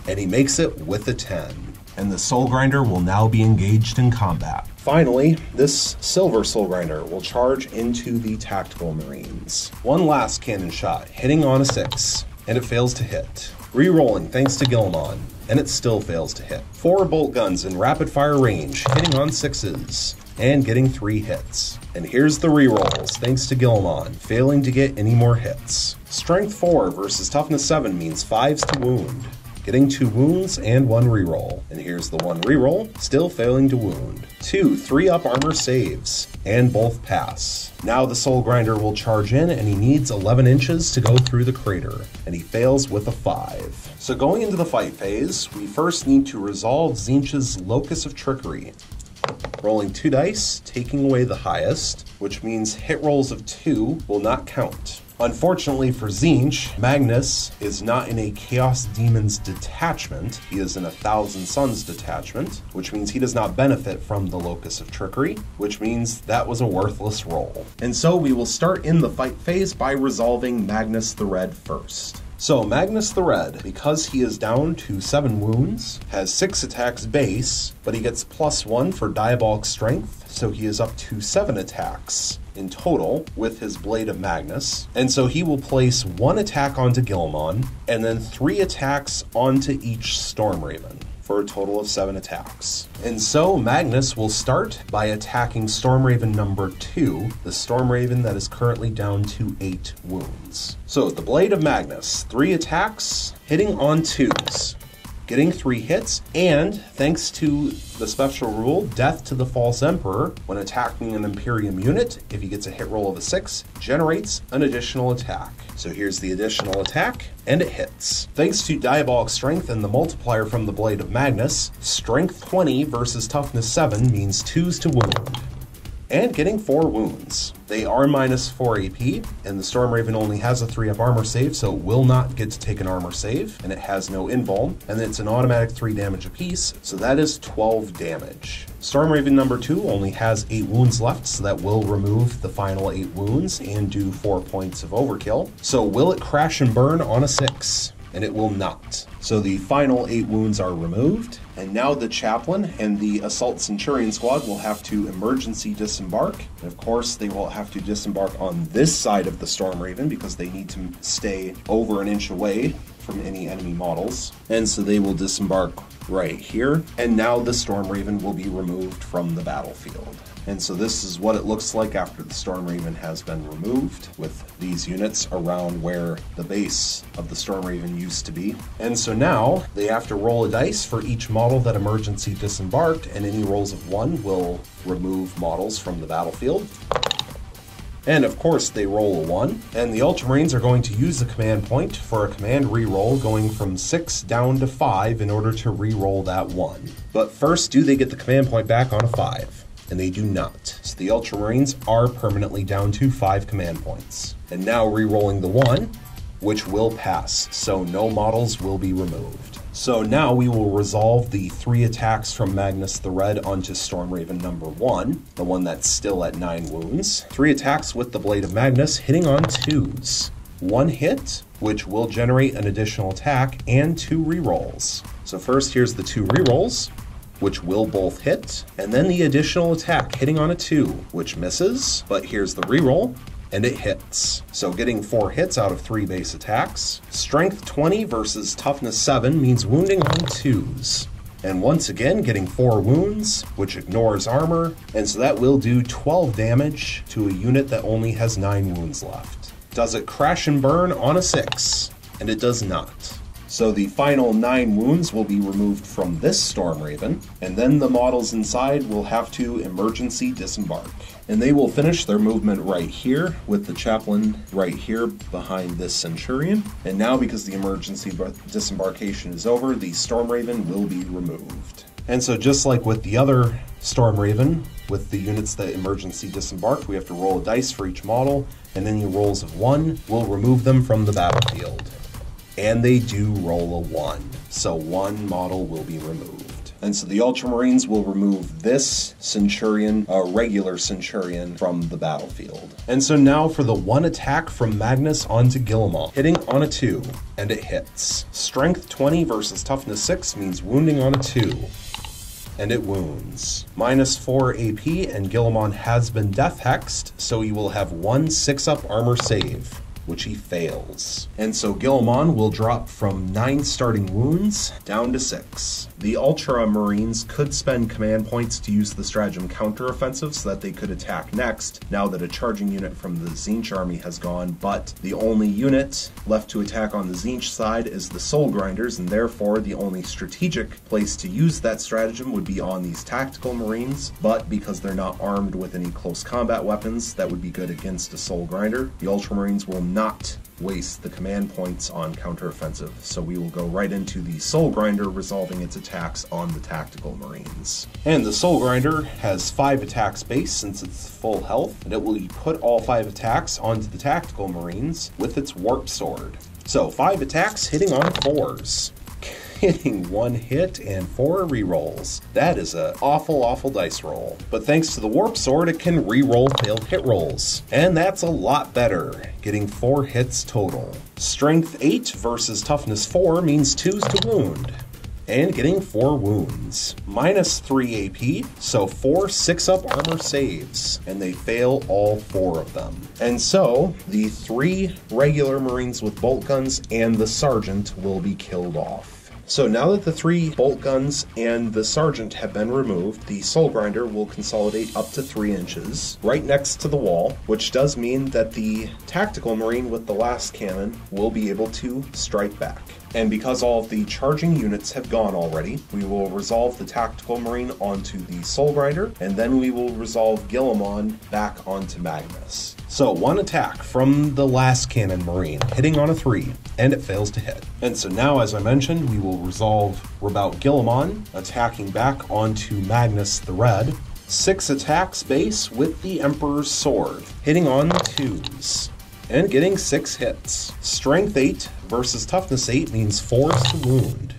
And he makes it with a 10. And the Soul Grinder will now be engaged in combat. Finally, this Silver Soul Grinder will charge into the Tactical Marines. 1 last cannon shot, hitting on a 6, and it fails to hit. Re-rolling thanks to Guilliman, and it still fails to hit. 4 bolt guns in rapid fire range, hitting on 6s, and getting 3 hits. And here's the rerolls, thanks to Guilliman, failing to get any more hits. Strength 4 versus Toughness 7 means 5s to wound, getting 2 wounds and 1 reroll. And here's the 1 reroll, still failing to wound. 2 3-up armor saves, and both pass. Now the Soul Grinder will charge in, and he needs 11 inches to go through the crater, and he fails with a 5. So going into the fight phase, we first need to resolve Tzeentch's Locus of Trickery. Rolling 2 dice, taking away the highest, which means hit rolls of 2 will not count. Unfortunately for Tzeentch, Magnus is not in a Chaos Demons detachment. He is in a Thousand Suns detachment, which means he does not benefit from the Locus of Trickery, which means that was a worthless roll. And so we will start in the fight phase by resolving Magnus the Red first. So Magnus the Red, because he is down to 7 wounds, has 6 attacks base, but he gets +1 for Diabolic Strength, so he is up to 7 attacks in total with his Blade of Magnus. And so he will place 1 attack onto Guilliman, and then 3 attacks onto each Storm Raven, for a total of 7 attacks. And so Magnus will start by attacking Storm Raven number 2, the Storm Raven that is currently down to 8 wounds. So the Blade of Magnus, 3 attacks, hitting on 2s, getting 3 hits, and thanks to the special rule, Death to the False Emperor, when attacking an Imperium unit, if he gets a hit roll of a 6, generates an additional attack. So here's the additional attack, and it hits. Thanks to Diabolic Strength and the multiplier from the Blade of Magnus, Strength 20 versus Toughness 7 means 2s to wound, and getting 4 wounds. They are minus 4 AP, and the Storm Raven only has a 3-up armor save, so it will not get to take an armor save, and it has no invuln, and it's an automatic 3 damage apiece, so that is 12 damage. Storm Raven number 2 only has 8 wounds left, so that will remove the final 8 wounds and do 4 points of overkill. So will it crash and burn on a 6? And it will not. So the final 8 wounds are removed, and now the Chaplain and the Assault Centurion squad will have to emergency disembark. And of course, they will have to disembark on this side of the Storm Raven because they need to stay over an inch away from any enemy models. And so they will disembark right here. And now the Storm Raven will be removed from the battlefield. And so this is what it looks like after the Storm Raven has been removed, with these units around where the base of the Storm Raven used to be. And so now they have to roll a dice for each model that emergency disembarked, and any rolls of 1 will remove models from the battlefield. And of course they roll a 1, and the Ultramarines are going to use the command point for a command reroll going from 6 down to 5 in order to reroll that 1. But first, do they get the command point back on a 5? And they do not. So the Ultramarines are permanently down to 5 command points. And now rerolling the 1, which will pass, so no models will be removed. So now we will resolve the 3 attacks from Magnus the Red onto Stormraven number 1, the one that's still at 9 wounds. 3 attacks with the Blade of Magnus, hitting on 2s. 1 hit, which will generate an additional attack, and 2 rerolls. So first, here's the 2 rerolls, which will both hit, and then the additional attack, hitting on a 2, which misses, but here's the reroll, and it hits. So getting 4 hits out of 3 base attacks. Strength 20 versus toughness 7 means wounding on 2s. And once again, getting 4 wounds, which ignores armor, and so that will do 12 damage to a unit that only has 9 wounds left. Does it crash and burn on a 6? And it does not. So the final 9 wounds will be removed from this Stormraven, and then the models inside will have to emergency disembark. And they will finish their movement right here, with the chaplain right here behind this Centurion. And now, because the emergency disembarkation is over, the Stormraven will be removed. And so just like with the other Stormraven, with the units that emergency disembarked, we have to roll a dice for each model, and any rolls of 1 will remove them from the battlefield. And they do roll a 1, so 1 model will be removed. And so the Ultramarines will remove this Centurion, a regular Centurion, from the battlefield. And so now for the 1 attack from Magnus onto Guillemot, hitting on a 2, and it hits. Strength 20 versus toughness 6 means wounding on a 2. And it wounds. Minus 4 AP, and Guillemot has been death hexed, so he will have 1 6-up armor save, which he fails. And so Guillemot will drop from 9 starting wounds down to 6. The Ultramarines could spend command points to use the stratagem counteroffensive so that they could attack next, now that a charging unit from the Tzeentch army has gone, but the only unit left to attack on the Tzeentch side is the Soul Grinders, and therefore the only strategic place to use that stratagem would be on these tactical Marines, but because they're not armed with any close combat weapons that would be good against a Soul Grinder, the Ultramarines will not waste the command points on counteroffensive, so we will go right into the Soul Grinder resolving its attacks on the tactical Marines. And the Soul Grinder has 5 attacks base since it's full health, and it will put all 5 attacks onto the tactical Marines with its Warp Sword. So 5 attacks hitting on 4s. Hitting 1 hit and 4 rerolls. That is an awful dice roll. But thanks to the Warp Sword, it can reroll failed hit rolls. And that's a lot better, getting 4 hits total. Strength 8 versus toughness 4 means 2s to wound. And getting 4 wounds. Minus 3 AP, so 4 6-up armor saves. And they fail all 4 of them. And so, the 3 regular Marines with bolt guns and the Sergeant will be killed off. So now that the 3 bolt guns and the Sergeant have been removed, the Soul Grinder will consolidate up to 3 inches, right next to the wall, which does mean that the tactical Marine with the last cannon will be able to strike back. And because all of the charging units have gone already, we will resolve the tactical Marine onto the Soul Grinder, and then we will resolve Guillemot back onto Magnus. So 1 attack from the last cannon Marine, hitting on a 3, and it fails to hit. And so now, as I mentioned, we will resolve Rabout Guillemot, attacking back onto Magnus the Red. 6 attacks base with the Emperor's Sword, hitting on 2s. And getting 6 hits. Strength 8 versus toughness 8 means 4s to wound.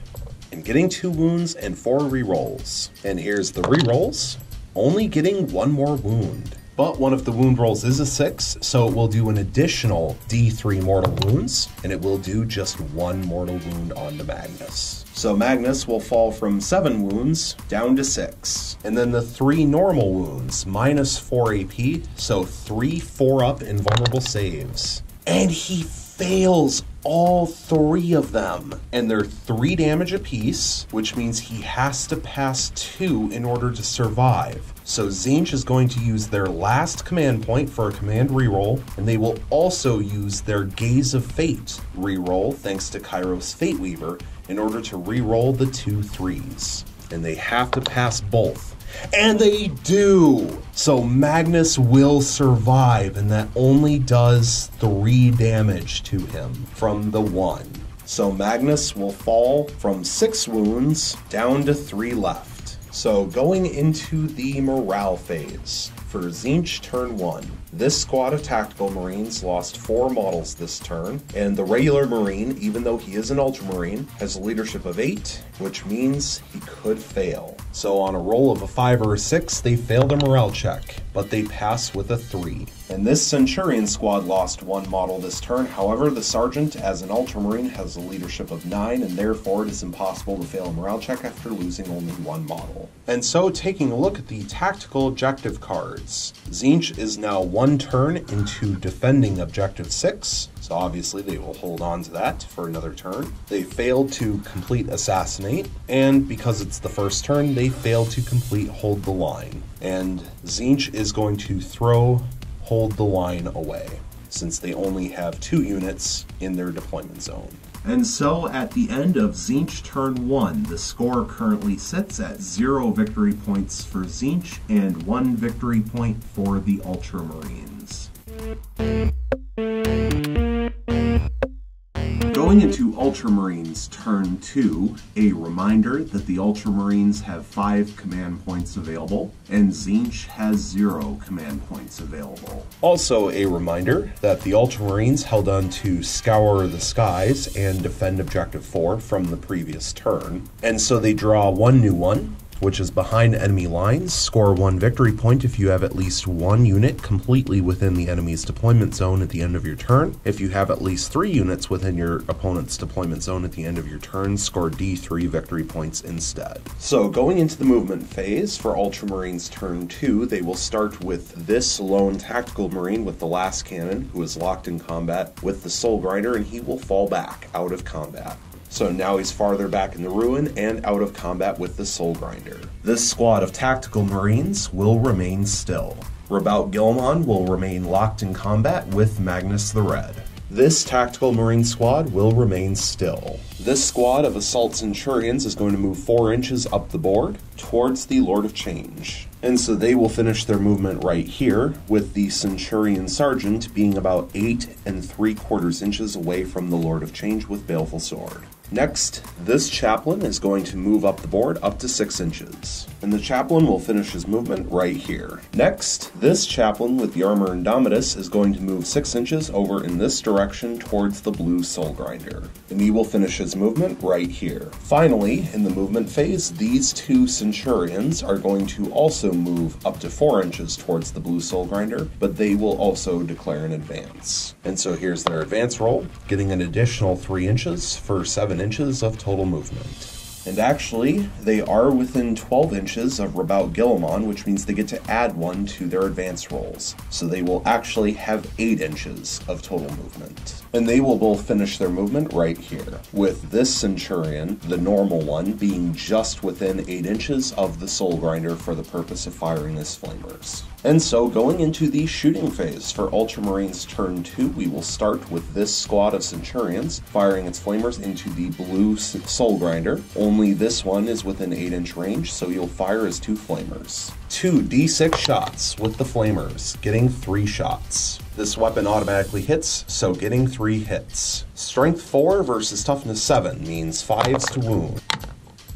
And getting 2 wounds and 4 rerolls. And here's the rerolls, only getting 1 more wound. But one of the wound rolls is a 6, so it will do an additional D3 mortal wounds, and it will do just 1 mortal wound on the Magnus. So Magnus will fall from 7 wounds down to 6. And then the 3 normal wounds, minus 4 AP, so 3 4-up invulnerable saves. And he fails all 3 of them. And they're 3 damage apiece, which means he has to pass 2 in order to survive. So Tzeentch is going to use their last command point for a command reroll, and they will also use their Gaze of Fate reroll, thanks to Kairos Fate Weaver, in order to reroll the 2 3s. And they have to pass both And they do! So Magnus will survive, and that only does 3 damage to him from the 1. So Magnus will fall from 6 wounds down to 3 left. So going into the morale phase. For Tzeentch turn 1, this squad of tactical marines lost 4 models this turn, and the regular marine, even though he is an ultramarine, has a leadership of 8, which means he could fail. So on a roll of a 5 or a 6, they failed a morale check, but they pass with a 3. And this Centurion squad lost 1 model this turn. However, the Sergeant, as an Ultramarine, has a leadership of 9, and therefore it is impossible to fail a morale check after losing only 1 model. And so, taking a look at the tactical objective cards, Tzeentch is now 1 turn into defending objective 6, so obviously they will hold on to that for another turn. They failed to complete Assassinate, and because it's the first turn, they failed to complete Hold the Line. And Tzeentch is going to throw Hold the Line away, since they only have 2 units in their deployment zone. And so at the end of Tzeentch turn 1, the score currently sits at 0 victory points for Tzeentch and 1 victory point for the Ultramarines. Going into Ultramarines turn 2, a reminder that the Ultramarines have 5 command points available, and Tzeentch has 0 command points available. Also a reminder that the Ultramarines held on to Scour the Skies and defend Objective 4 from the previous turn, and so they draw 1 new one, which is behind enemy lines. Score 1 victory point if you have at least 1 unit completely within the enemy's deployment zone at the end of your turn. If you have at least 3 units within your opponent's deployment zone at the end of your turn, score D3 victory points instead. So going into the movement phase for Ultramarines turn 2, they will start with this lone tactical marine with the last cannon, who is locked in combat with the Soul Grinder, and he will fall back out of combat. So now he's farther back in the ruin and out of combat with the Soul Grinder. This squad of tactical marines will remain still. Rabout Gilmon will remain locked in combat with Magnus the Red. This tactical marine squad will remain still. This squad of assault centurions is going to move 4 inches up the board towards the Lord of Change. And so they will finish their movement right here, with the Centurion Sergeant being about 8 3/4 inches away from the Lord of Change with Baleful Sword. Next, this chaplain is going to move up the board up to 6 inches, and the chaplain will finish his movement right here. Next, this chaplain with the Armor Indomitus is going to move 6 inches over in this direction towards the blue Soul Grinder, and he will finish his movement right here. Finally, in the movement phase, these 2 Centurions are going to also move up to 4 inches towards the blue Soul Grinder, but they will also declare an advance. And so here's their advance roll, getting an additional 3 inches for 7 inches of total movement. And actually, they are within 12 inches of Rabout Gilmon, which means they get to add 1 to their advance rolls. So they will actually have 8 inches of total movement. And they will both finish their movement right here, with this Centurion, the normal one, being just within 8 inches of the Soul Grinder for the purpose of firing his flamers. And so going into the shooting phase for Ultramarines turn 2, we will start with this squad of Centurions firing its flamers into the blue Soul Grinder. Only this one is within 8-inch range, so you'll fire as 2 flamers. 2 D6 shots with the flamers, getting 3 shots. This weapon automatically hits, so getting 3 hits. Strength 4 versus Toughness 7 means 5s to wound,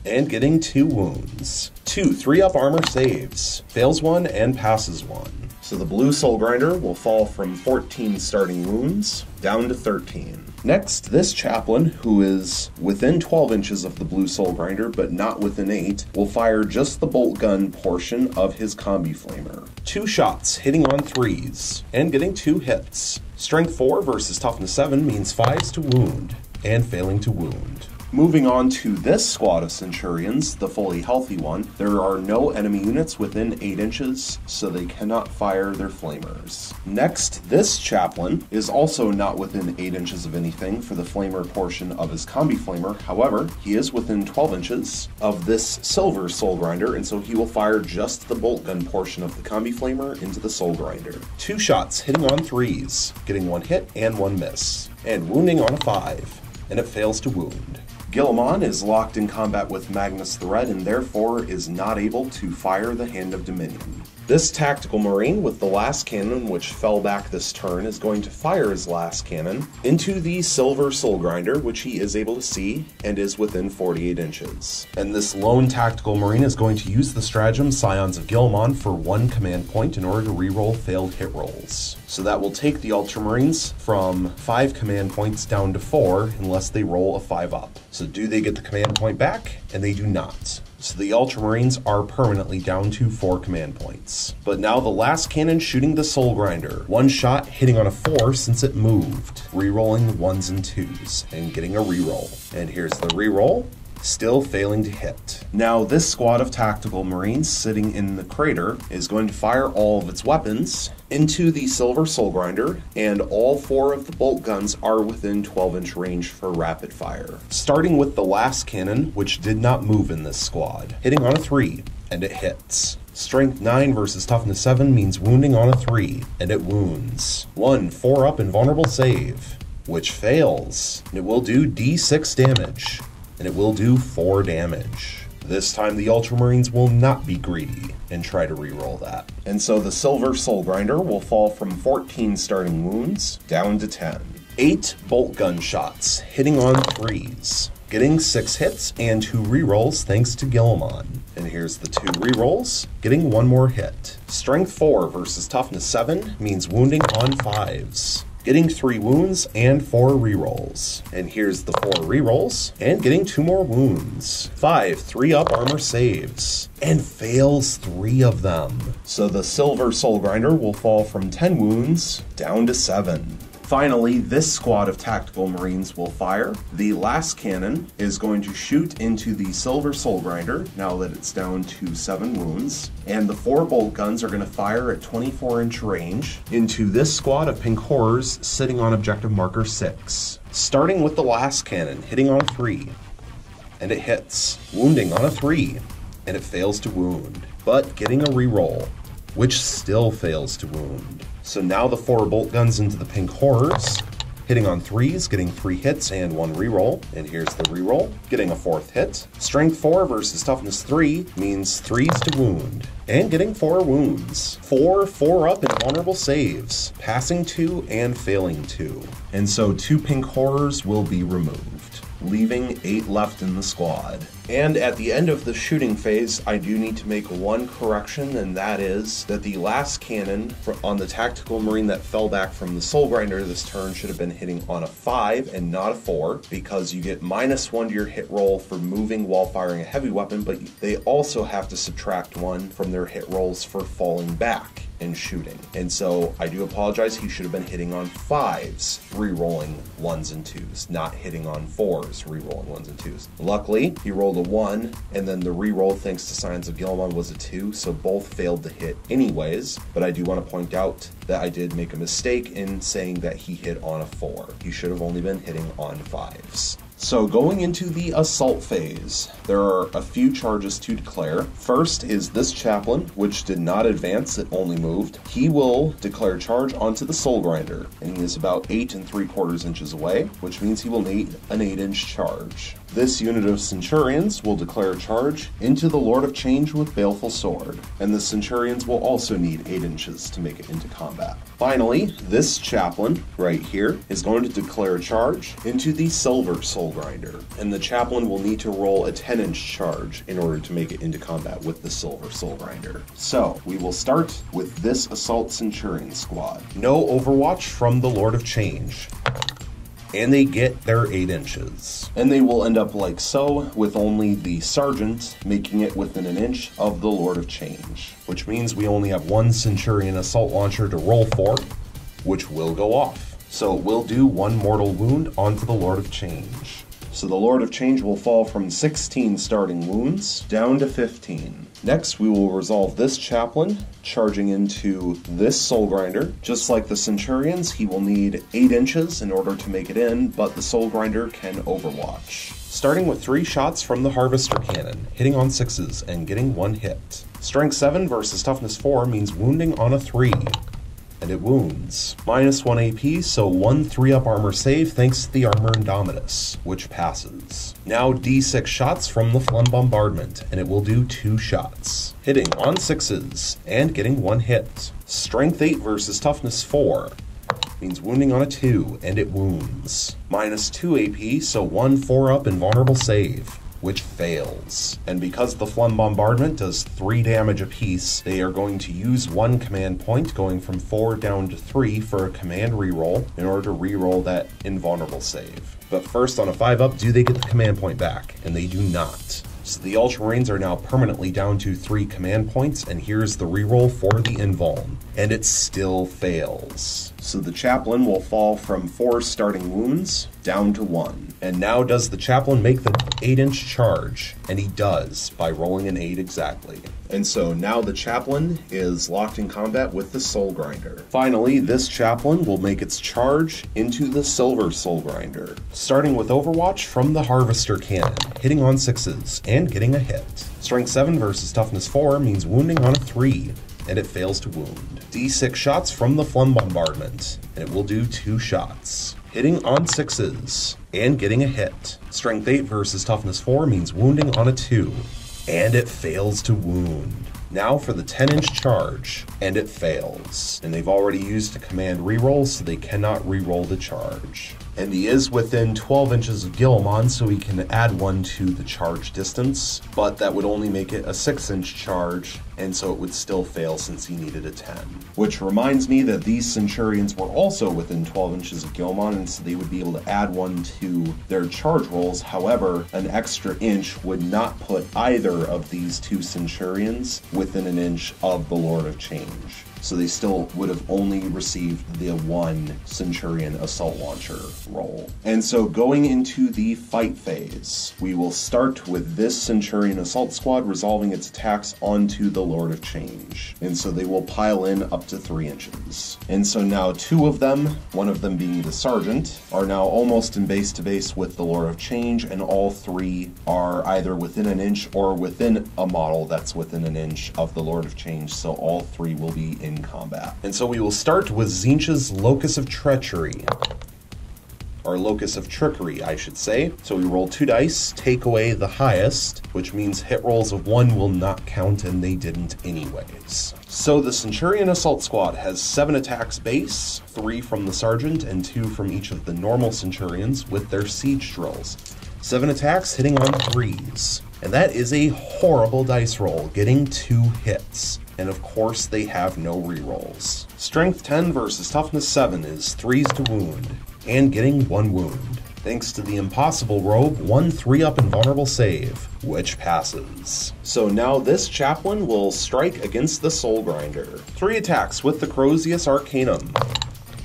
and getting 2 wounds. 2 3-up armor saves, fails 1 and passes 1. So the blue Soul Grinder will fall from 14 starting wounds down to 13. Next, this chaplain, who is within 12 inches of the blue Soul Grinder, but not within 8, will fire just the bolt gun portion of his combi flamer. 2 shots, hitting on 3s, and getting 2 hits. Strength 4 versus Toughness 7 means 5s to wound, and failing to wound. Moving on to this squad of Centurions, the fully healthy one, there are no enemy units within 8 inches, so they cannot fire their flamers. Next, this chaplain is also not within 8 inches of anything for the flamer portion of his combi flamer. However, he is within 12 inches of this silver Soul Grinder, and so he will fire just the bolt gun portion of the combi flamer into the Soul Grinder. 2 shots, hitting on 3s, getting 1 hit and 1 miss, and wounding on a 5, and it fails to wound. Guilliman is locked in combat with Magnus the Red and therefore is not able to fire the Hand of Dominion. This tactical marine with the last cannon, which fell back this turn, is going to fire his last cannon into the Silver Soul Grinder, which he is able to see and is within 48 inches. And this lone tactical marine is going to use the stratagem Scions of Guilliman for 1 command point in order to reroll failed hit rolls. So that will take the Ultramarines from 5 command points down to 4 unless they roll a 5-up. So do they get the command point back? And they do not. So the Ultramarines are permanently down to 4 command points. But now the last cannon shooting the Soul Grinder. 1 shot hitting on a 4 since it moved. Rerolling 1s and 2s and getting a reroll. And here's the reroll. Still failing to hit. Now this squad of tactical marines sitting in the crater is going to fire all of its weapons into the Silver Soul Grinder, and all 4 of the bolt guns are within 12-inch range for rapid fire. Starting with the last cannon, which did not move in this squad, hitting on a 3, and it hits. Strength 9 versus Toughness 7 means wounding on a 3, and it wounds. 1 4-up invulnerable save, which fails. It will do D6 damage. And it will do 4 damage. This time the Ultramarines will not be greedy and try to reroll that. And so the Silver Soul Grinder will fall from 14 starting wounds down to 10. 8 bolt gun shots, hitting on 3s, getting 6 hits and 2 rerolls thanks to Guilliman. And here's the 2 rerolls, getting 1 more hit. Strength 4 versus Toughness 7 means wounding on 5s. Getting 3 wounds and 4 rerolls. And here's the 4 rerolls, and getting 2 more wounds. 5 3-up armor saves, and fails 3 of them. So the Silver Soul Grinder will fall from 10 wounds down to 7. Finally, this squad of tactical marines will fire. The last cannon is going to shoot into the Silver Soul Grinder, now that it's down to 7 wounds. And the 4 bolt guns are going to fire at 24-inch range into this squad of pink horrors sitting on objective marker 6. Starting with the last cannon, hitting on a 3. And it hits. Wounding on a 3. And it fails to wound, but getting a reroll, which still fails to wound. So now the 4 bolt guns into the pink horrors, hitting on 3s, getting 3 hits and 1 reroll. And here's the reroll, getting a 4th hit. Strength 4 versus Toughness 3 means 3s to wound, and getting 4 wounds. 4 4-up invulnerable saves, passing 2 and failing 2. And so 2 pink horrors will be removed, leaving 8 left in the squad. And at the end of the shooting phase, I do need to make one correction, and that is that the last cannon on the tactical marine that fell back from the Soul Grinder this turn should have been hitting on a 5 and not a 4, because you get -1 to your hit roll for moving while firing a heavy weapon, but they also have to subtract 1 from their hit rolls for falling back and shooting. And so I do apologize, he should have been hitting on 5s, re-rolling 1s and 2s, not hitting on 4s, re-rolling 1s and 2s. Luckily, he rolled a 1, and then the re-roll thanks to Scions of Guilliman was a 2, so both failed to hit anyways, but I do want to point out that I did make a mistake in saying that he hit on a 4. He should have only been hitting on 5s. So going into the assault phase, there are a few charges to declare. First is this chaplain, which did not advance, it only moved. He will declare charge onto the Soul Grinder, and he is about 8 3/4 inches away, which means he will need an 8-inch charge. This unit of Centurions will declare charge into the Lord of Change with Baleful Sword, and the Centurions will also need 8 inches to make it into combat. Finally, this chaplain right here is going to declare charge into the Silver Soul Grinder, and the chaplain will need to roll a 10-inch charge in order to make it into combat with the Silver Soul Grinder. So, we will start with this Assault Centurion squad. No Overwatch from the Lord of Change, and they get their 8 inches. And they will end up like so, with only the Sergeant making it within an inch of the Lord of Change, which means we only have 1 Centurion assault launcher to roll for, which will go off. So it will do 1 mortal wound onto the Lord of Change. So the Lord of Change will fall from 16 starting wounds down to 15. Next, we will resolve this chaplain, charging into this Soul Grinder. Just like the Centurions, he will need 8 inches in order to make it in, but the Soul Grinder can Overwatch. Starting with 3 shots from the Harvester Cannon, hitting on 6s and getting 1 hit. Strength 7 versus Toughness 4 means wounding on a 3. and it wounds. -1 AP, so 1 3-up armor save thanks to the Armor Indomitus, which passes. Now D6 shots from the Phlegm Bombardment, and it will do 2 shots. Hitting on 6s, and getting 1 hit. Strength 8 versus Toughness 4. Means wounding on a 2, and it wounds. -2 AP, so 1 4-up invulnerable save, which fails. And because the Phlegm Bombardment does 3 damage apiece, they are going to use 1 command point, going from 4 down to 3 for a command reroll in order to reroll that invulnerable save. But first, on a 5-up, do they get the command point back? And they do not. So the Ultramarines are now permanently down to 3 command points, and here's the reroll for the invuln. And it still fails. So the Chaplain will fall from 4 starting wounds down to 1. And now does the Chaplain make the 8-inch charge? And he does, by rolling an 8 exactly. And so now the Chaplain is locked in combat with the Soul Grinder. Finally, this Chaplain will make its charge into the Silver Soul Grinder, starting with Overwatch from the Harvester Cannon, hitting on 6s, and getting a hit. Strength 7 versus Toughness 4 means wounding on a 3, and it fails to wound. D6 shots from the Phlegm Bombardment, and it will do 2 shots. Hitting on 6s, and getting a hit. Strength 8 versus Toughness 4 means wounding on a 2, and it fails to wound. Now for the 10-inch charge, and it fails. And they've already used a command reroll, so they cannot reroll the charge. And he is within 12 inches of Guilliman, so he can add 1 to the charge distance, but that would only make it a 6-inch charge, and so it would still fail since he needed a 10. Which reminds me that these Centurions were also within 12 inches of Guilliman, and so they would be able to add 1 to their charge rolls. However, an extra inch would not put either of these 2 Centurions within an inch of the Lord of Change. So they still would have only received the 1 Centurion Assault Launcher roll. And so going into the fight phase, we will start with this Centurion Assault Squad resolving its attacks onto the Lord of Change. And so they will pile in up to 3 inches. And so now 2 of them, one of them being the Sergeant, are now almost in base to base with the Lord of Change, and all 3 are either within an inch or within a model that's within an inch of the Lord of Change, so all 3 will be in combat. And so we will start with Tzeentch's Locus of Treachery. Or Locus of Trickery, I should say. So we roll 2 dice, take away the highest, which means hit rolls of 1 will not count, and they didn't anyways. So the Centurion Assault Squad has 7 attacks base, 3 from the Sergeant and 2 from each of the normal Centurions with their siege drills. 7 attacks hitting on 3s. And that is a horrible dice roll, getting 2 hits. And of course they have no rerolls. Strength 10 versus Toughness 7 is 3s to wound, and getting 1 wound. Thanks to the Impossible Robe, 1 3-up invulnerable save, which passes. So now this Chaplain will strike against the Soul Grinder. 3 attacks with the Crozius Arcanum,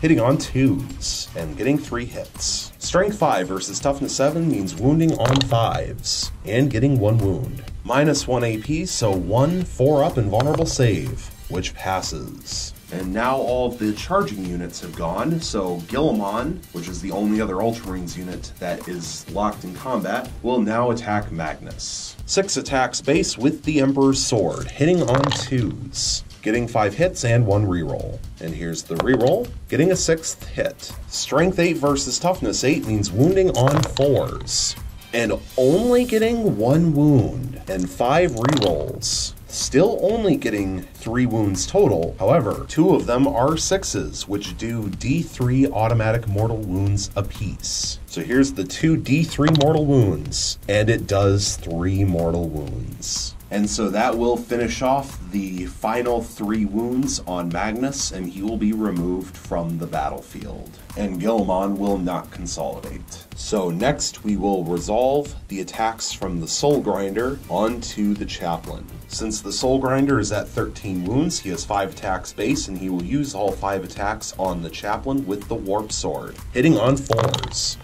hitting on 2s, and getting 3 hits. Strength 5 versus Toughness 7 means wounding on 5s, and getting 1 wound. -1 AP, so 1 4-up invulnerable save, which passes. And now all of the charging units have gone, so Guilliman, which is the only other Ultramarines unit that is locked in combat, will now attack Magnus. 6 attacks base with the Emperor's Sword, hitting on 2s, getting 5 hits and 1 reroll. And here's the reroll, getting a 6th hit. Strength 8 versus Toughness 8 means wounding on 4s, and only getting 1 wound and 5 rerolls. Still only getting 3 wounds total. However, 2 of them are 6s, which do D3 automatic mortal wounds apiece. So here's the 2 D3 mortal wounds, and it does 3 mortal wounds. And so that will finish off the final 3 wounds on Magnus, and he will be removed from the battlefield. And Guilliman will not consolidate. So next we will resolve the attacks from the Soul Grinder onto the Chaplain. Since the Soul Grinder is at 13 wounds, he has 5 attacks base, and he will use all 5 attacks on the Chaplain with the Warp Sword, hitting on 4s,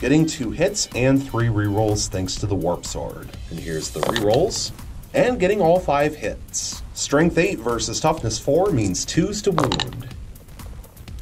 getting 2 hits and 3 rerolls thanks to the Warp Sword. And here's the rerolls, and getting all 5 hits. Strength 8 versus Toughness 4 means 2s to wound,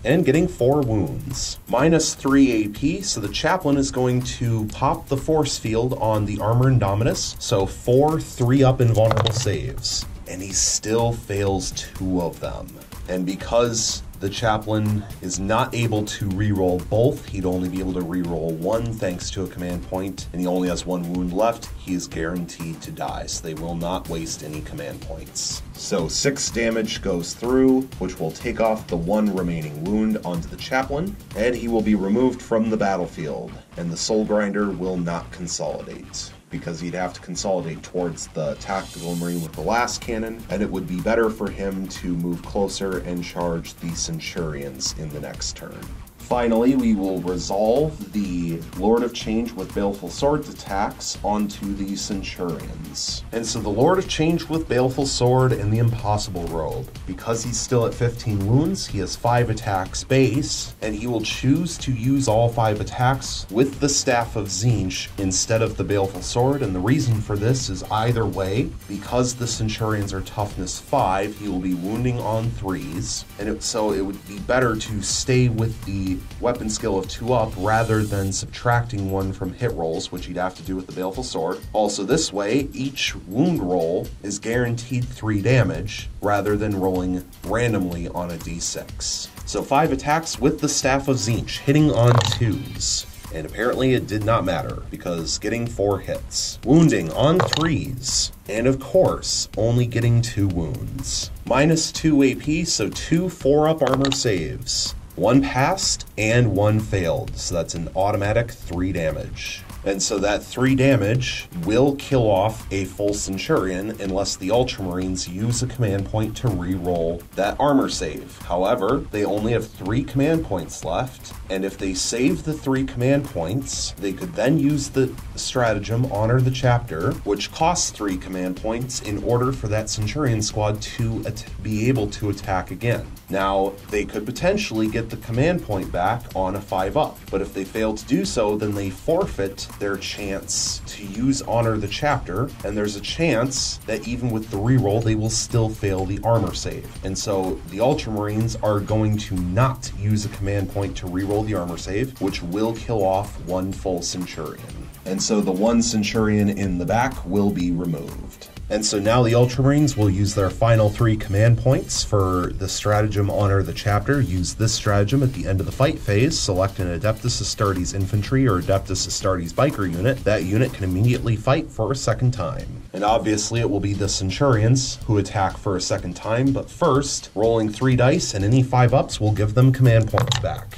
and getting 4 wounds. -3 AP, so the Chaplain is going to pop the Force Field on the Armor Indomitus, so 4 3-up invulnerable saves. And he still fails 2 of them. And because the chaplain is not able to reroll both. He'd only be able to reroll one thanks to a command point, and he only has one wound left. He is guaranteed to die, so they will not waste any command points. So 6 damage goes through, which will take off the 1 remaining wound onto the chaplain, and he will be removed from the battlefield, and the Soul Grinder will not consolidate, because he'd have to consolidate towards the tactical marine with the last cannon, and it would be better for him to move closer and charge the Centurions in the next turn. Finally, we will resolve the Lord of Change with Baleful Sword attacks onto the Centurions. And so the Lord of Change with Baleful Sword and the Impossible Robe. Because he's still at 15 wounds, he has 5 attacks base, and he will choose to use all 5 attacks with the Staff of Tzeentch instead of the Baleful Sword. And the reason for this is either way, because the Centurions are toughness 5, he will be wounding on 3s, and so it would be better to stay with the weapon skill of 2 up rather than subtracting 1 from hit rolls, which you'd have to do with the Baleful Sword. Also, this way, each wound roll is guaranteed 3 damage rather than rolling randomly on a d6. So 5 attacks with the Staff of Tzeentch, hitting on 2s. And apparently it did not matter, because getting 4 hits. Wounding on 3s. And of course, only getting 2 wounds. Minus 2 AP, so 2 4-up armor saves. 1 passed and 1 failed, so that's an automatic 3 damage. And so that 3 damage will kill off a full Centurion unless the Ultramarines use a command point to re-roll that armor save. However, they only have 3 command points left, and if they save the 3 command points, they could then use the stratagem Honor the Chapter, which costs 3 command points in order for that Centurion squad to be able to attack again. Now, they could potentially get the command point back on a 5-up, but if they fail to do so, then they forfeit their chance to use Honor the Chapter, and there's a chance that even with the reroll, they will still fail the armor save. And so the Ultramarines are going to not use a command point to reroll the armor save, which will kill off 1 full Centurion. And so the 1 Centurion in the back will be removed. And so now the Ultramarines will use their final 3 command points for the stratagem Honor the Chapter. Use this stratagem at the end of the fight phase. Select an Adeptus Astartes infantry or Adeptus Astartes biker unit. That unit can immediately fight for a 2nd time. And obviously it will be the Centurions who attack for a 2nd time, but first, rolling 3 dice and any 5-ups will give them command points back.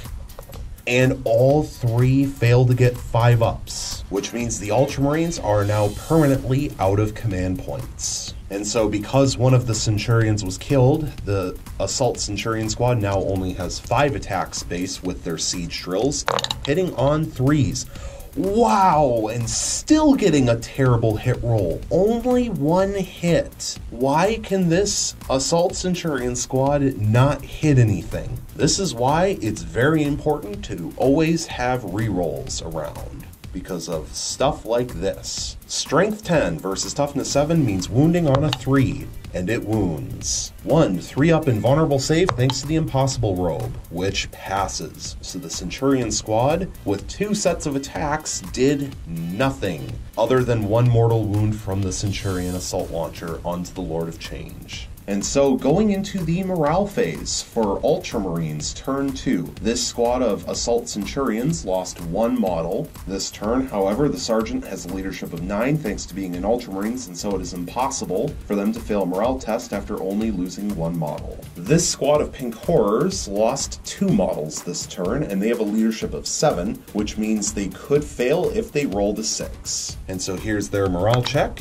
And all 3 fail to get 5-ups, which means the Ultramarines are now permanently out of command points. And so because one of the Centurions was killed, the Assault Centurion squad now only has 5 attacks base with their siege drills, hitting on 3s. Wow, and still getting a terrible hit roll. Only 1 hit. Why can this Assault Centurion squad not hit anything? This is why it's very important to always have rerolls around, because of stuff like this. Strength 10 versus Toughness 7 means wounding on a 3, and it wounds. 1 3-up invulnerable save thanks to the Impossible Robe, which passes. So the Centurion squad, with 2 sets of attacks, did nothing other than 1 mortal wound from the Centurion assault launcher onto the Lord of Change. And so going into the morale phase for Ultramarines turn 2, this squad of Assault Centurions lost 1 model this turn. However, the Sergeant has a leadership of 9 thanks to being an Ultramarines, and so it is impossible for them to fail a morale test after only losing 1 model. This squad of Pink Horrors lost 2 models this turn, and they have a leadership of 7, which means they could fail if they rolled a 6. And so here's their morale check.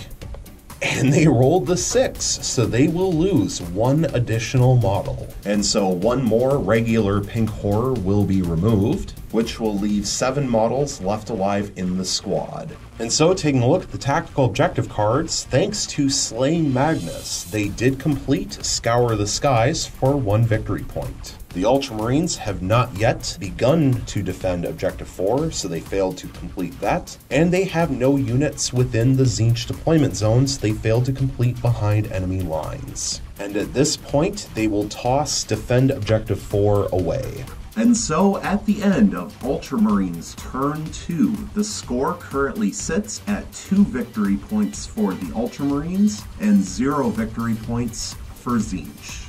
And they rolled the 6, so they will lose 1 additional model. And so 1 more regular Pink Horror will be removed, which will leave 7 models left alive in the squad. And so taking a look at the tactical objective cards, thanks to slaying Magnus, they did complete Scour the Skies for 1 victory point. The Ultramarines have not yet begun to defend Objective 4, so they failed to complete that. And they have no units within the Tzeentch deployment zones they failed to complete behind enemy lines. And at this point, they will toss Defend Objective 4 away. And so, at the end of Ultramarines Turn 2, the score currently sits at 2 victory points for the Ultramarines and 0 victory points for Tzeentch.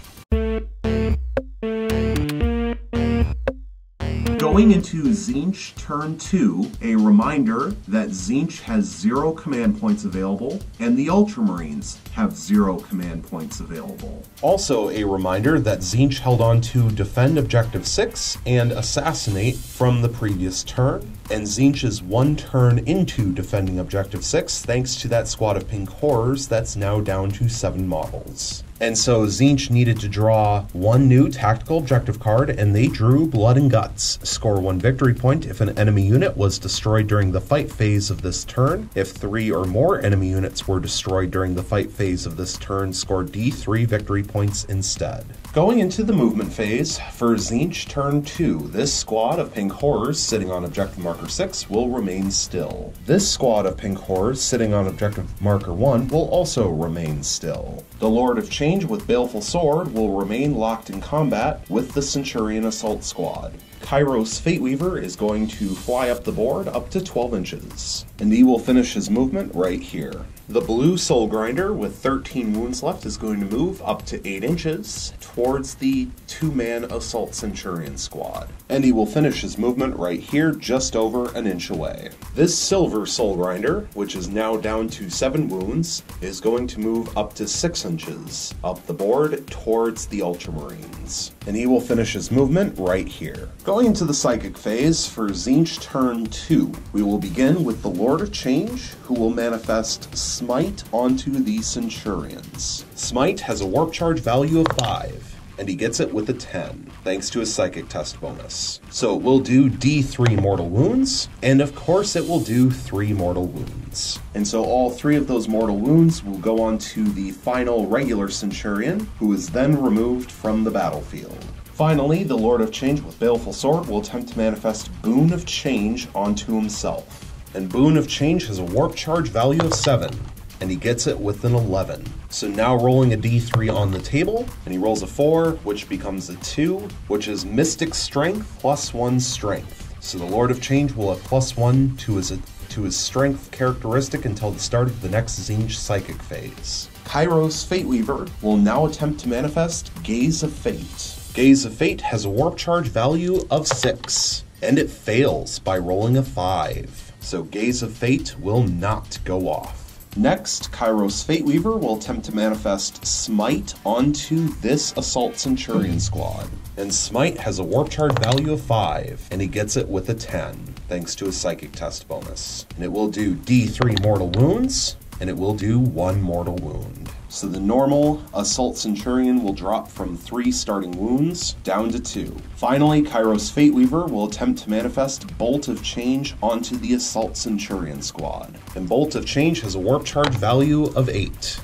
Going into Tzeentch turn 2, a reminder that Tzeentch has 0 command points available, and the Ultramarines have 0 command points available. Also a reminder that Tzeentch held on to defend Objective 6 and assassinate from the previous turn, and Tzeentch is 1 turn into defending Objective 6 thanks to that squad of pink horrors that's now down to 7 models. And so Tzeentch needed to draw 1 new tactical objective card, and they drew Blood and Guts. Score 1 victory point if an enemy unit was destroyed during the fight phase of this turn. If 3 or more enemy units were destroyed during the fight phase of this turn, score D3 victory points instead. Going into the movement phase, for Tzeentch turn 2, this squad of pink horrors sitting on objective marker 6 will remain still. This squad of pink horrors sitting on objective marker 1 will also remain still. The Lord of Change with Baleful Sword will remain locked in combat with the Centurion Assault Squad. Kairos Fateweaver is going to fly up the board up to 12 inches, and he will finish his movement right here. The blue Soul Grinder with 13 wounds left is going to move up to 8 inches towards the 2-man Assault Centurion squad, and he will finish his movement right here just over an inch away. This silver Soul Grinder, which is now down to 7 wounds, is going to move up to 6 inches up the board towards the Ultramarines, and he will finish his movement right here. Going into the Psychic phase for Tzeentch turn 2, we will begin with the Lord of Change, who will manifest Smite onto the Centurions. Smite has a warp charge value of 5, and he gets it with a 10, thanks to his Psychic test bonus. So it will do D3 mortal wounds, and of course it will do 3 mortal wounds. And so all 3 of those mortal wounds will go on to the final regular Centurion, who is then removed from the battlefield. Finally, the Lord of Change with Baleful Sword will attempt to manifest Boon of Change onto himself. And Boon of Change has a warp charge value of 7, and he gets it with an 11. So now rolling a D3 on the table, and he rolls a 4, which becomes a 2, which is Mystic Strength plus 1 Strength. So the Lord of Change will have plus 1 to his Strength characteristic until the start of the next Tzeentch Psychic phase. Kairos Fateweaver will now attempt to manifest Gaze of Fate. Gaze of Fate has a warp charge value of 6, and it fails by rolling a 5. So Gaze of Fate will not go off. Next, Kairos Fateweaver will attempt to manifest Smite onto this Assault Centurion squad. And Smite has a warp charge value of 5, and he gets it with a 10, thanks to his Psychic test bonus. And it will do D3 mortal wounds, and it will do 1 mortal wound. So the normal Assault Centurion will drop from 3 starting wounds down to 2. Finally, Kairos Fateweaver will attempt to manifest Bolt of Change onto the Assault Centurion squad. And Bolt of Change has a warp charge value of 8.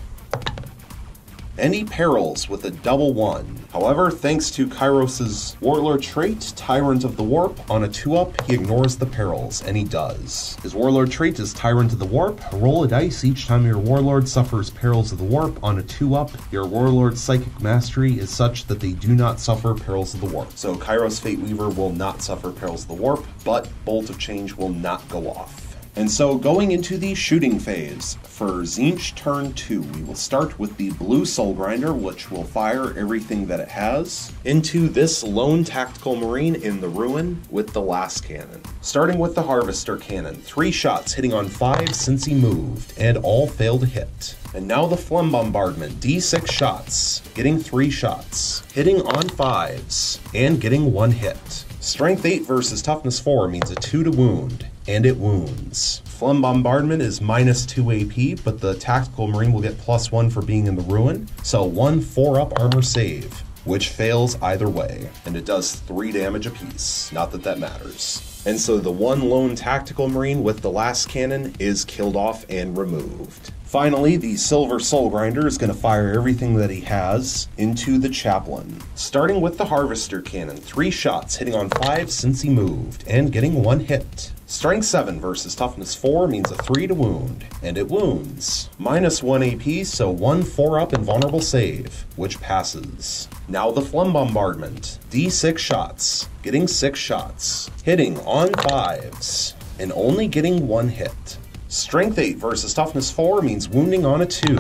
Any perils with a double 1. However, thanks to Kairos' Warlord trait, Tyrant of the Warp, on a 2-up, he ignores the perils, and he does. His Warlord trait is Tyrant of the Warp. Roll a dice each time your Warlord suffers perils of the Warp. On a 2-up, your Warlord's Psychic Mastery is such that they do not suffer perils of the Warp. So Kairos Fateweaver will not suffer perils of the Warp, but Bolt of Change will not go off. And so going into the shooting phase, for Tzeentch turn 2, we will start with the blue Soul Grinder, which will fire everything that it has into this lone tactical marine in the ruin with the last cannon. Starting with the Harvester Cannon, 3 shots hitting on 5 since he moved, and all fail to hit. And now the Phlegm Bombardment, D6 shots, getting 3 shots, hitting on 5s, and getting 1 hit. Strength 8 versus Toughness 4 means a 2 to wound, and it wounds. Phlegm Bombardment is minus 2 AP, but the Tactical Marine will get plus 1 for being in the ruin, so 1 4-up armor save, which fails either way, and it does 3 damage apiece. Not that that matters. And so the 1 lone Tactical Marine with the last cannon is killed off and removed. Finally, the Silver Soul Grinder is going to fire everything that he has into the Chaplain. Starting with the Harvester Cannon, 3 shots hitting on 5 since he moved, and getting 1 hit. Strength 7 versus Toughness 4 means a 3 to wound, and it wounds. Minus 1 AP, so 1 4-up invulnerable save, which passes. Now the Phlegm Bombardment, D6 shots, getting 6 shots, hitting on 5s, and only getting 1 hit. Strength 8 versus Toughness 4 means wounding on a 2,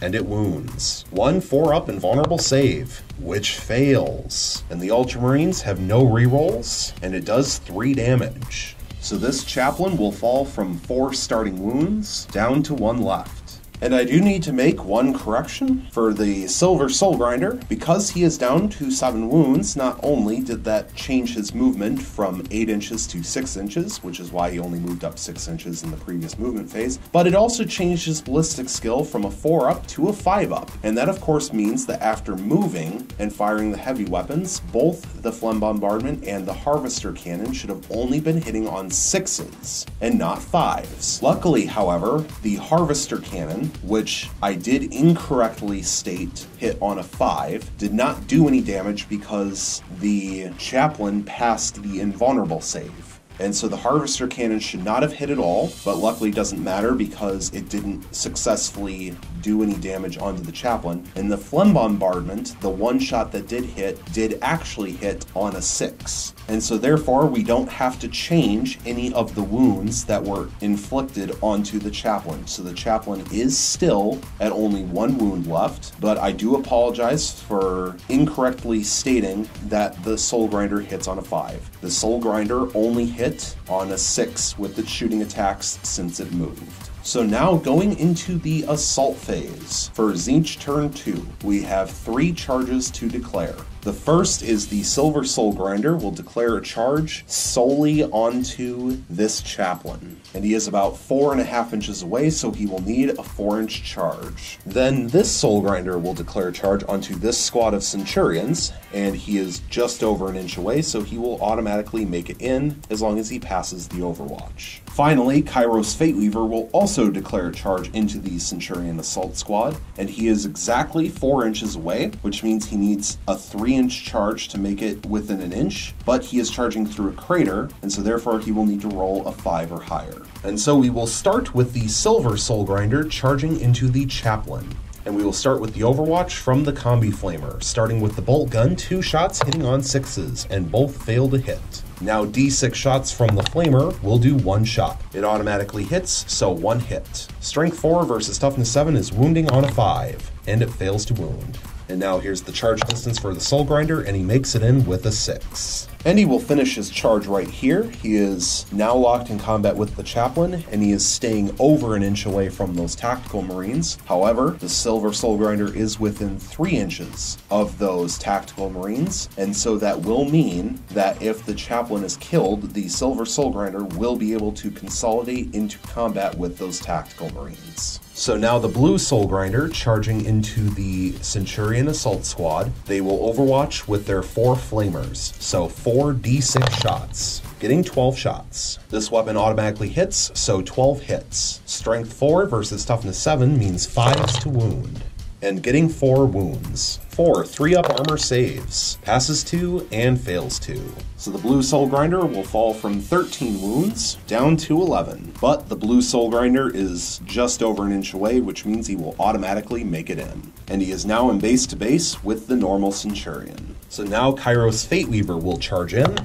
and it wounds. 1 4-up invulnerable save, which fails. And the Ultramarines have no rerolls, and it does 3 damage. So this chaplain will fall from 4 starting wounds down to 1 left. And I do need to make one correction for the Silver Soul Grinder. Because he is down to 7 wounds, not only did that change his movement from 8 inches to 6 inches, which is why he only moved up 6 inches in the previous movement phase, but it also changed his ballistic skill from a 4-up to a 5-up. And that of course means that after moving and firing the heavy weapons, both the Phlegm Bombardment and the Harvester Cannon should have only been hitting on 6s and not 5s. Luckily, however, the Harvester Cannon, which I did incorrectly state hit on a 5, did not do any damage because the chaplain passed the invulnerable save. And so the Harvester Cannon should not have hit at all, but luckily doesn't matter because it didn't successfully do any damage onto the chaplain. And the Phlegm Bombardment, the one shot that did hit, did actually hit on a 6. And so therefore we don't have to change any of the wounds that were inflicted onto the chaplain. So the chaplain is still at only 1 wound left, but I do apologize for incorrectly stating that the Soul Grinder hits on a 5. The Soul Grinder only hit on a 6 with its shooting attacks since it moved. So now going into the assault phase. For Tzeentch turn 2, we have 3 charges to declare. The first is the Silver Soul Grinder will declare a charge solely onto this chaplain. And he is about 4.5 inches away, so he will need a 4-inch charge. Then this Soul Grinder will declare a charge onto this squad of Centurions, and he is just over an inch away, so he will automatically make it in as long as he passes the Overwatch. Finally, Kairos Fateweaver will also declare a charge into the Centurion Assault Squad, and he is exactly 4 inches away, which means he needs a 3-inch charge to make it within an inch, but he is charging through a crater, and so therefore he will need to roll a 5 or higher. And so we will start with the Silver Soul Grinder charging into the Chaplain. And we will start with the Overwatch from the Combi Flamer, starting with the Bolt Gun, 2 shots hitting on 6s, and both fail to hit. Now D6 shots from the Flamer will do 1 shot. It automatically hits, so 1 hit. Strength 4 versus Toughness 7 is wounding on a 5, and it fails to wound. And now here's the charge distance for the Soul Grinder, and he makes it in with a 6. And he will finish his charge right here. He is now locked in combat with the Chaplain, and he is staying over an inch away from those Tactical Marines. However, the Silver Soul Grinder is within 3 inches of those Tactical Marines, and so that will mean that if the Chaplain is killed, the Silver Soul Grinder will be able to consolidate into combat with those Tactical Marines. So now the Blue Soul Grinder charging into the Centurion Assault Squad. They will Overwatch with their 4 Flamers, so 4 D6 shots, getting 12 shots. This weapon automatically hits, so 12 hits. Strength 4 versus Toughness 7 means 5s to wound, and getting 4 wounds. 4 3-up armor saves, passes 2 and fails 2. So the Blue Soul Grinder will fall from 13 wounds down to 11, but the Blue Soul Grinder is just over an inch away, which means he will automatically make it in. And he is now in base to base with the normal Centurion. So now Kairos Fateweaver will charge in,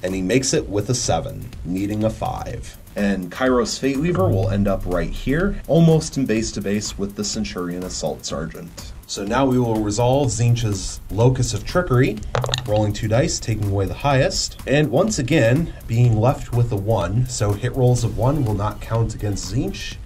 and he makes it with a 7, needing a 5. And Kairos Fateweaver will end up right here, almost in base to base with the Centurion Assault Sergeant. So now we will resolve Tzeentch's Locus of Trickery, rolling 2 dice, taking away the highest, and once again being left with a 1, so hit rolls of 1 will not count against Tzeentch,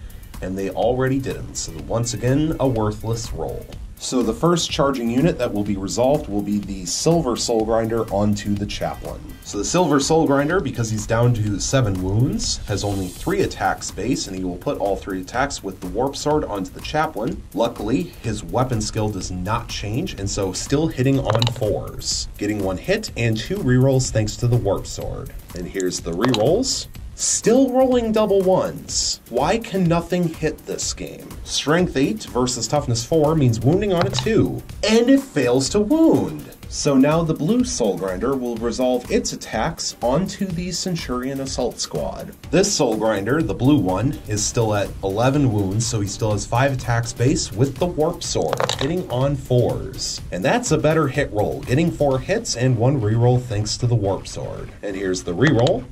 and they already didn't, so once again a worthless roll. So the first charging unit that will be resolved will be the Silver Soul Grinder onto the Chaplain. So the Silver Soul Grinder, because he's down to 7 wounds, has only 3 attacks base, and he will put all 3 attacks with the Warp Sword onto the Chaplain. Luckily, his weapon skill does not change, and so still hitting on 4s, getting 1 hit and 2 rerolls thanks to the Warp Sword. And here's the rerolls. Still rolling double 1s. Why can nothing hit this game? Strength 8 versus Toughness 4 means wounding on a 2, and it fails to wound. So now the Blue Soul Grinder will resolve its attacks onto the Centurion Assault Squad. This Soul Grinder, the blue one, is still at 11 wounds, so he still has 5 attacks base with the Warp Sword, hitting on 4s. And that's a better hit roll, getting 4 hits and 1 reroll thanks to the Warp Sword. And here's the reroll.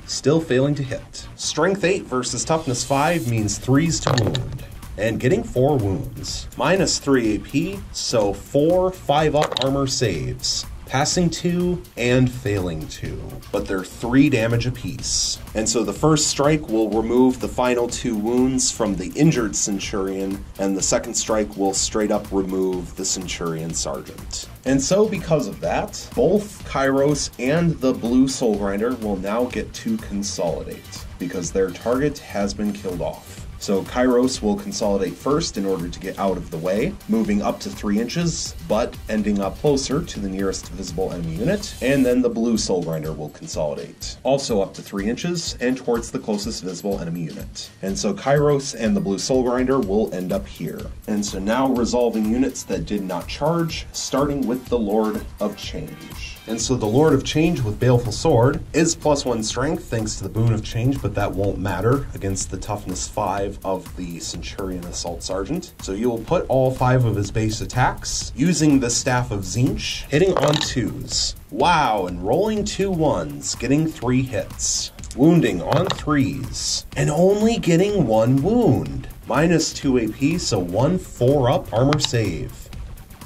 Still failing to hit. Strength 8 versus Toughness 5 means 3s to wound. and getting 4 wounds. Minus 3 AP, so 4 5-up armor saves. Passing 2 and failing 2, but they're 3 damage apiece. And so the first strike will remove the final 2 wounds from the injured Centurion, and the second strike will straight up remove the Centurion Sergeant. And so because of that, both Kairos and the Blue Soul Grinder will now get to consolidate, because their target has been killed off. So Kairos will consolidate first in order to get out of the way, moving up to 3 inches, but ending up closer to the nearest visible enemy unit, and then the Blue Soul Grinder will consolidate, also up to 3 inches and towards the closest visible enemy unit. And so Kairos and the Blue Soul Grinder will end up here. And so now resolving units that did not charge, starting with the Lord of Change. And so the Lord of Change with Baleful Sword is +1 strength thanks to the Boon of Change, but that won't matter against the toughness 5 of the Centurion Assault Sergeant. So you will put all 5 of his base attacks using the Staff of Tzeentch, hitting on 2s. Wow, and rolling 2 1s, getting 3 hits. Wounding on 3s, and only getting 1 wound. Minus 2 AP, so 1 4-up armor save,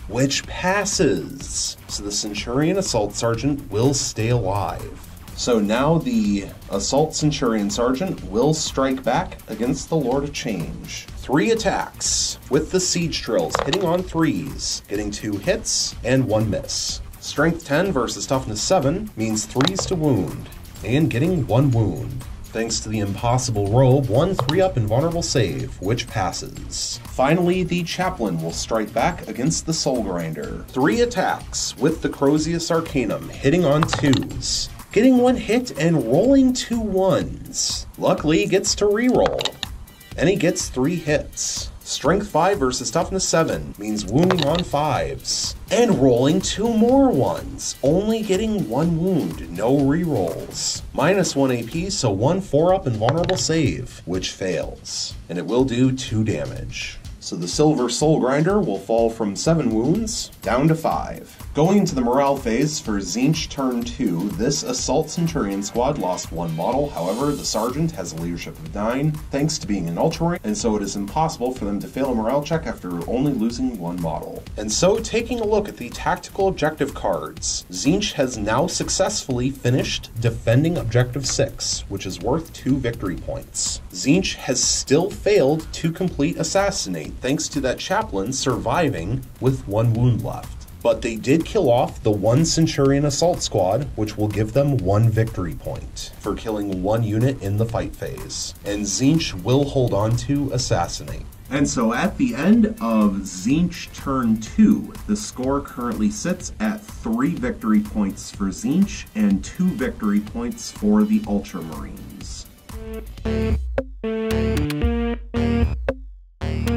which passes. So the Centurion Assault Sergeant will stay alive. So now the Assault Centurion Sergeant will strike back against the Lord of Change. 3 attacks with the Siege Drills, hitting on 3s, getting 2 hits and 1 miss. Strength 10 versus Toughness 7 means 3s to wound, and getting 1 wound. Thanks to the Impossible Robe, 1 3-up invulnerable save, which passes. Finally, the Chaplain will strike back against the Soul Grinder. 3 attacks with the Crozius Arcanum, hitting on 2s, getting 1 hit and rolling 2 1s. Luckily, he gets to reroll, and he gets 3 hits. Strength 5 versus Toughness 7 means wounding on 5s, and rolling 2 more 1s, only getting 1 wound, no rerolls. Minus 1 AP, so 1 4-up invulnerable save, which fails, and it will do 2 damage. So the Silver Soul Grinder will fall from 7 wounds down to 5. Going into the morale phase for Tzeentch turn 2, this Assault Centurion squad lost 1 model. However, the Sergeant has a leadership of 9, thanks to being an Ultramarine, and so it is impossible for them to fail a morale check after only losing 1 model. And so, taking a look at the tactical objective cards, Tzeentch has now successfully finished defending Objective 6, which is worth 2 victory points. Tzeentch has still failed to complete Assassinate, thanks to that Chaplain surviving with 1 wound left. But they did kill off the 1 Centurion Assault Squad, which will give them 1 victory point for killing 1 unit in the fight phase. And Tzeentch will hold on to Assassinate. And so at the end of Tzeentch turn 2, the score currently sits at 3 victory points for Tzeentch and 2 victory points for the Ultramarines.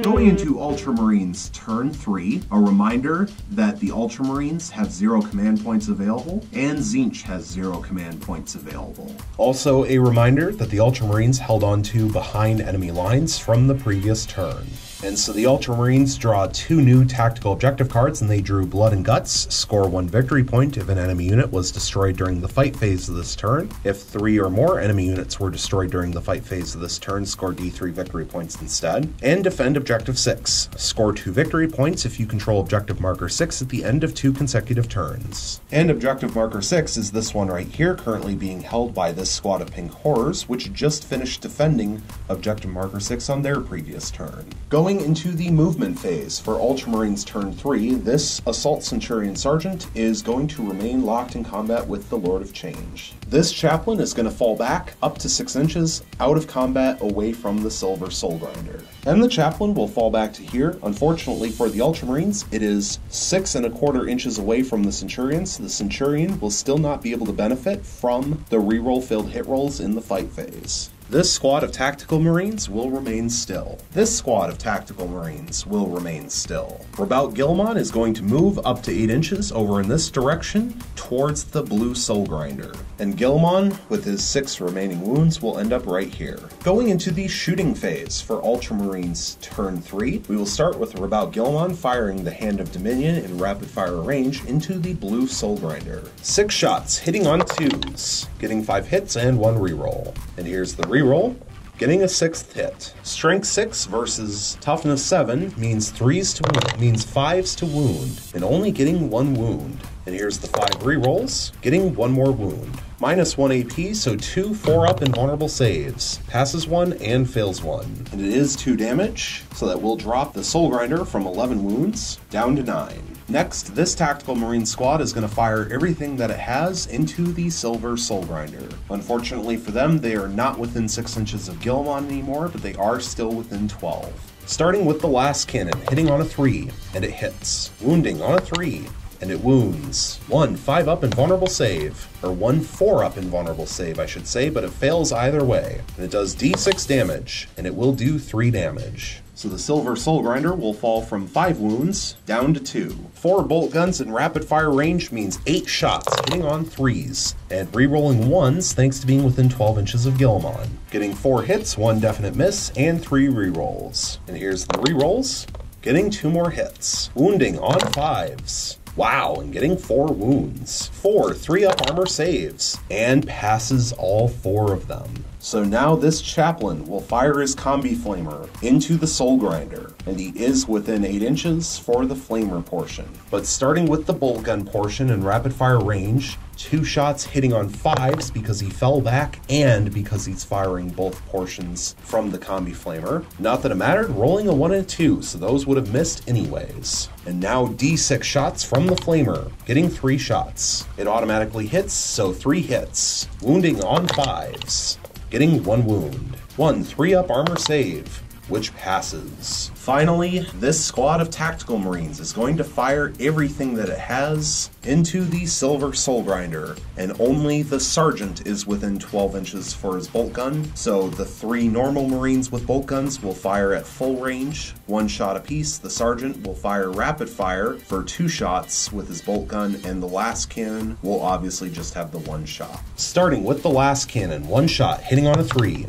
Going into Ultramarines turn 3, a reminder that the Ultramarines have 0 command points available, and Tzeentch has 0 command points available. Also a reminder that the Ultramarines held on to behind enemy lines from the previous turn. And so the Ultramarines draw 2 new tactical objective cards, and they drew Blood and Guts, score 1 victory point if an enemy unit was destroyed during the fight phase of this turn. If 3 or more enemy units were destroyed during the fight phase of this turn, score D3 victory points instead. And defend Objective 6, score 2 victory points if you control Objective Marker 6 at the end of 2 consecutive turns. And Objective Marker 6 is this one right here, currently being held by this squad of Pink Horrors, which just finished defending Objective Marker 6 on their previous turn. Going into the movement phase for Ultramarines turn 3, this Assault Centurion Sergeant is going to remain locked in combat with the Lord of Change. This Chaplain is going to fall back up to 6 inches out of combat away from the Silver Soul Grinder. And the Chaplain will fall back to here. Unfortunately for the Ultramarines, it is 6 1/4 inches away from the Centurion, so the Centurion will still not be able to benefit from the reroll filled hit rolls in the fight phase. This squad of Tactical Marines will remain still. This squad of Tactical Marines will remain still. Rabout Gilmon is going to move up to 8 inches over in this direction towards the Blue Soul Grinder. And Gilmon, with his 6 remaining wounds, will end up right here. Going into the shooting phase for Ultramarines turn 3, we will start with Rabout Gilmon firing the Hand of Dominion in rapid fire range into the Blue Soul Grinder. 6 shots, hitting on 2s, getting 5 hits and 1 reroll. And here's the reroll. getting a 6th hit. Strength 6 versus toughness 7 means 5s to wound, and only getting 1 wound. And here's the 5 rerolls, getting 1 more wound. -1 AP, so 2 4-up invulnerable saves. Passes 1 and fails 1. And it is 2 damage, so that will drop the Soul Grinder from 11 wounds down to 9. Next, this Tactical Marine squad is going to fire everything that it has into the Silver Soul Grinder. Unfortunately for them, they are not within 6 inches of Guilliman anymore, but they are still within 12. Starting with the last cannon, hitting on a 3, and it hits. Wounding on a 3, and it wounds. 1 5-up invulnerable save, or 1 4-up invulnerable save, I should say, but it fails either way. And it does D6 damage, and it will do 3 damage. So the Silver Soul Grinder will fall from 5 wounds down to 2. 4 bolt guns in rapid fire range means 8 shots, hitting on 3s, and re-rolling 1s thanks to being within 12 inches of Guilliman. Getting 4 hits, 1 definite miss, and 3 re-rolls. And here's the re-rolls, getting 2 more hits. Wounding on 5s. Wow, and getting 4 wounds. 4 3-up armor saves, and passes all 4 of them. So now this Chaplain will fire his Combi Flamer into the Soul Grinder, and he is within 8 inches for the Flamer portion. But starting with the Bolt Gun portion in rapid fire range, 2 shots hitting on 5s because he fell back and because he's firing both portions from the Combi Flamer. Not that it mattered, rolling a 1 and a 2, so those would have missed anyways. And now D6 shots from the Flamer, getting 3 shots. It automatically hits, so 3 hits. Wounding on 5s, getting 1 wound. 1 3-up armor save, which passes. Finally, this squad of Tactical Marines is going to fire everything that it has into the Silver Soul Grinder, and only the Sergeant is within 12 inches for his bolt gun, so the 3 normal Marines with bolt guns will fire at full range, 1 shot apiece. The Sergeant will fire rapid fire for 2 shots with his bolt gun, and the last cannon will obviously just have the 1 shot. Starting with the last cannon, 1 shot hitting on a 3,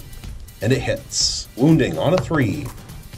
and it hits. Wounding on a 3,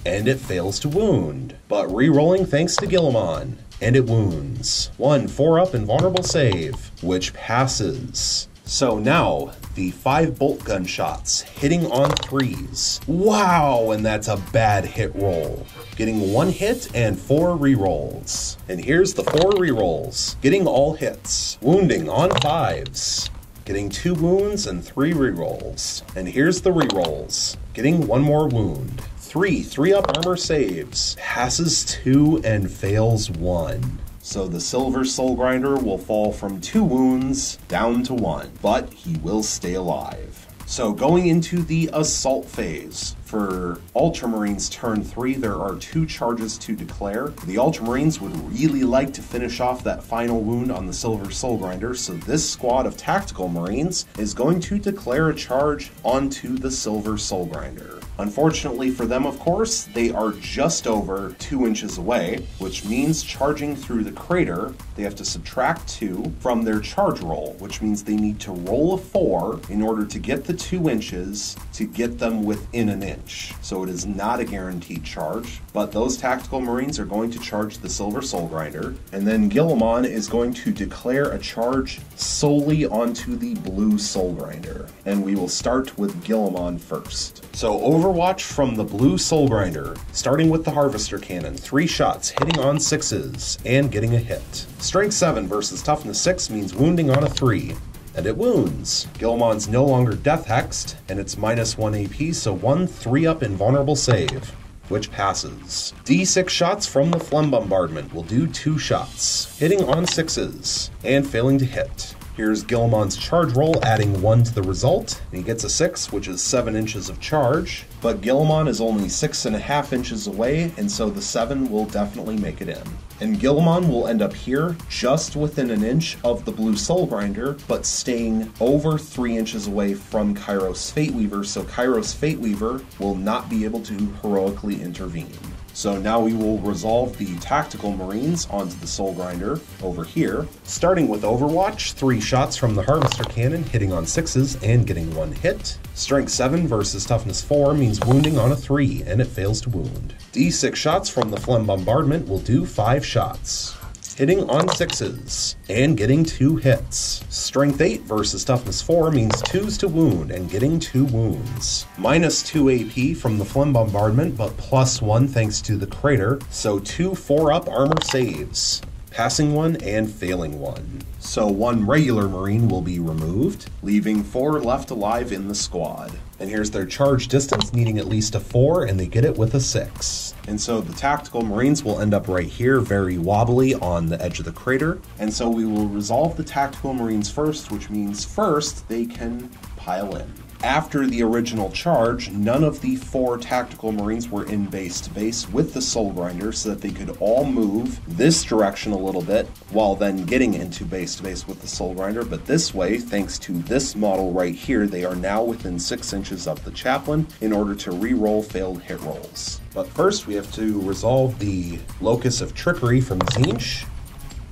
and it fails to wound, but re-rolling thanks to Guilliman, and it wounds. 1 4-up invulnerable save, which passes. So now, the 5 bolt gun shots, hitting on 3s. Wow, and that's a bad hit roll. Getting 1 hit and 4 re-rolls. And here's the 4 re-rolls, getting all hits. Wounding on 5s. Getting 2 wounds and 3 re-rolls. And here's the re-rolls, getting 1 more wound. 3 3-up armor saves, passes 2 and fails 1. So the Silver Soul Grinder will fall from 2 wounds down to 1, but he will stay alive. So going into the assault phase, for Ultramarines turn 3, there are 2 charges to declare. The Ultramarines would really like to finish off that final wound on the Silver Soul Grinder, so this squad of Tactical Marines is going to declare a charge onto the Silver Soul Grinder. Unfortunately for them, of course, they are just over 2 inches away, which means charging through the crater, they have to subtract 2 from their charge roll, which means they need to roll a 4 in order to get the 2 inches to get them within an inch. So it is not a guaranteed charge, but those Tactical Marines are going to charge the Silver Soul Grinder, and then Guilliman is going to declare a charge solely onto the Blue Soul Grinder. And we will start with Guilliman first. So Overwatch from the Blue Soul Grinder, starting with the Harvester Cannon, 3 shots hitting on 6s and getting a hit. Strength 7 versus Toughness 6 means wounding on a 3. And it wounds. Guilliman's no longer death hexed, and it's -1 AP, so 1 3-up invulnerable save, which passes. D6 shots from the Phlegm Bombardment will do 2 shots, hitting on 6s and failing to hit. Here's Guilliman's charge roll, adding 1 to the result, and he gets a 6, which is 7 inches of charge, but Guilliman is only 6.5 inches away, and so the 7 will definitely make it in. And Guilliman will end up here, just within an inch of the Blue Soul Grinder, but staying over 3 inches away from Kairos Fateweaver, so Kairos Fateweaver will not be able to heroically intervene. So now we will resolve the Tactical Marines onto the Soul Grinder over here. Starting with Overwatch, 3 shots from the Harvester Cannon, hitting on 6s and getting 1 hit. Strength 7 versus Toughness 4 means wounding on a 3, and it fails to wound. D6 shots from the Phlegm Bombardment will do 5 shots, hitting on 6s and getting 2 hits. Strength 8 versus Toughness 4 means 2s to wound and getting 2 wounds. Minus 2 AP from the Phlegm Bombardment, but plus 1 thanks to the Crater, so 2 4-up armor saves. Passing 1 and failing 1. So 1 regular Marine will be removed, leaving 4 left alive in the squad. And here's their charge distance, needing at least a 4, and they get it with a 6. And so the Tactical Marines will end up right here, very wobbly on the edge of the crater. And so we will resolve the Tactical Marines first, which means first they can pile in. After the original charge, none of the 4 Tactical Marines were in base to base with the Soul Grinder so that they could all move this direction a little bit while then getting into base to base with the Soul Grinder. But this way, thanks to this model right here, they are now within 6 inches of the Chaplain in order to re-roll failed hit rolls. But first we have to resolve the Locus of Trickery from Tzeentch,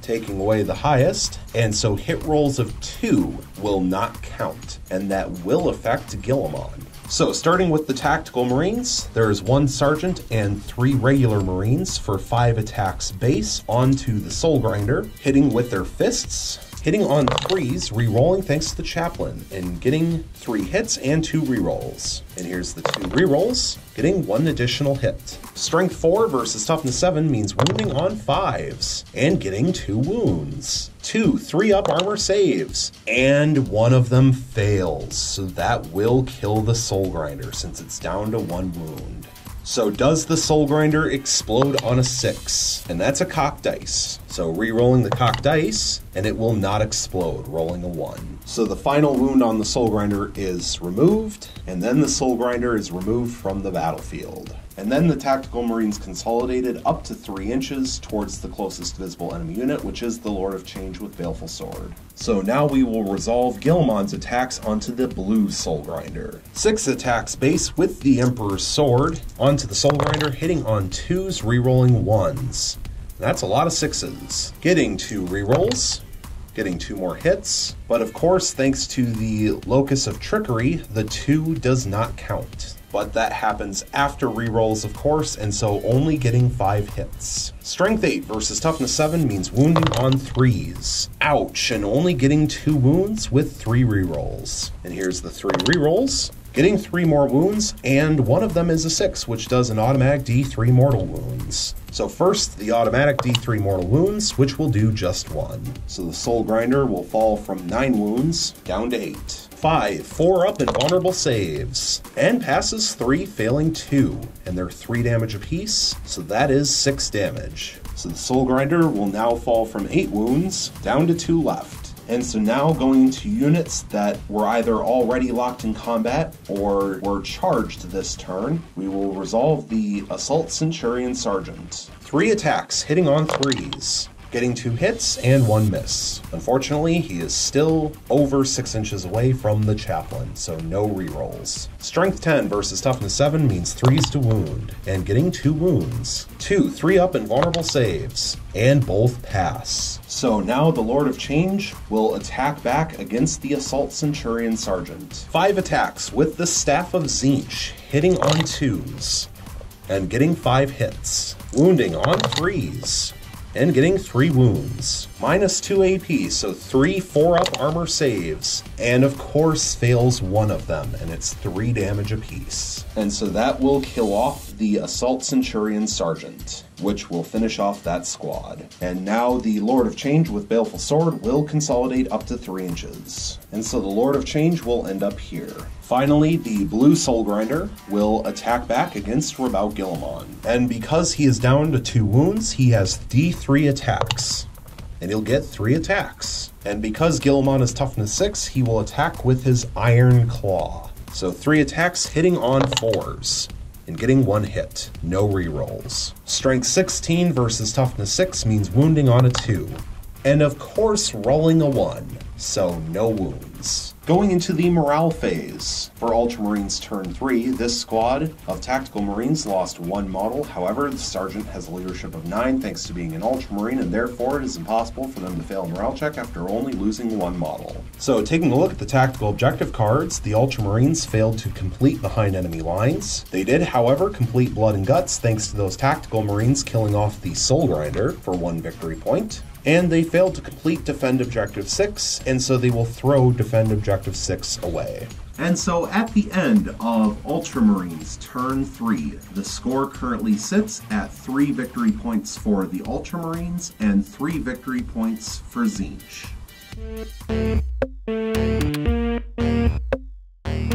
taking away the highest, and so hit rolls of 2 will not count, and that will affect Guilliman. So starting with the Tactical Marines, there is 1 Sergeant and 3 regular Marines for 5 attacks base onto the Soul Grinder, hitting with their fists, hitting on 3s, re-rolling thanks to the Chaplain, and getting 3 hits and 2 re-rolls. And here's the 2 re-rolls, getting 1 additional hit. Strength 4 versus Toughness 7 means wounding on 5s, and getting 2 wounds. 2 3-up armor saves, and 1 of them fails, so that will kill the Soul Grinder since it's down to 1 wound. So does the Soul Grinder explode on a 6? And that's a cocked dice. So re-rolling the cocked dice, and it will not explode, rolling a 1. So the final wound on the Soul Grinder is removed, and then the Soul Grinder is removed from the battlefield. And then the Tactical Marines consolidated up to 3 inches towards the closest visible enemy unit, which is the Lord of Change with Baleful Sword. So now we will resolve Guilliman's attacks onto the blue Soul Grinder. 6 attacks base with the Emperor's Sword onto the Soul Grinder, hitting on 2s, re-rolling 1s. That's a lot of 6s. Getting 2 re-rolls, getting 2 more hits, but of course, thanks to the Locus of Trickery, the 2 does not count. But that happens after re-rolls, of course, and so only getting 5 hits. Strength 8 versus Toughness 7 means wounding on 3s. Ouch, and only getting 2 wounds with 3 re-rolls. And here's the 3 re-rolls, getting 3 more wounds, and 1 of them is a 6, which does an automatic D3 mortal wounds. So first, the automatic D3 mortal wounds, which will do just 1. So the Soul Grinder will fall from 9 wounds down to 8. 5 4-up and vulnerable saves, and passes 3, failing 2, and they're 3 damage apiece, so that is 6 damage. So the Soul Grinder will now fall from 8 wounds down to 2 left. And so now going into units that were either already locked in combat or were charged this turn, we will resolve the Assault Centurion Sergeant. 3 attacks, hitting on 3s. Getting 2 hits and 1 miss. Unfortunately, he is still over 6 inches away from the Chaplain, so no rerolls. Strength 10 versus Toughness 7 means 3s to wound, and getting 2 wounds. 2 3-up and vulnerable saves, and both pass. So now the Lord of Change will attack back against the Assault Centurion Sergeant. 5 attacks with the Staff of Tzeentch, hitting on 2s, and getting 5 hits. Wounding on 3s, and getting 3 wounds. Minus 2 AP, so 3 4-up armor saves, and of course fails 1 of them, and it's 3 damage apiece. And so that will kill off the Assault Centurion Sergeant, which will finish off that squad. And now the Lord of Change with Baleful Sword will consolidate up to 3 inches. And so the Lord of Change will end up here. Finally, the Blue Soul Grinder will attack back against Rabaut Guilliman. And because he is down to 2 wounds, he has D3 attacks. And he'll get 3 attacks. And because Guilliman is Toughness 6, he will attack with his Iron Claw. So 3 attacks hitting on 4s. And getting 1 hit. No rerolls. Strength 16 versus Toughness 6 means wounding on a 2. And of course rolling a 1. So no wounds. Going into the morale phase. For Ultramarines turn 3, this squad of Tactical Marines lost 1 model. However, the Sergeant has a leadership of 9 thanks to being an Ultramarine, and therefore it is impossible for them to fail a morale check after only losing 1 model. So taking a look at the tactical objective cards, the Ultramarines failed to complete behind enemy lines. They did, however, complete Blood and Guts thanks to those Tactical Marines killing off the Soul Grinder for 1 victory point. and they failed to complete Defend Objective 6, and so they will throw Defend Objective 6 away. And so at the end of Ultramarines turn 3, the score currently sits at 3 victory points for the Ultramarines and 3 victory points for Tzeentch.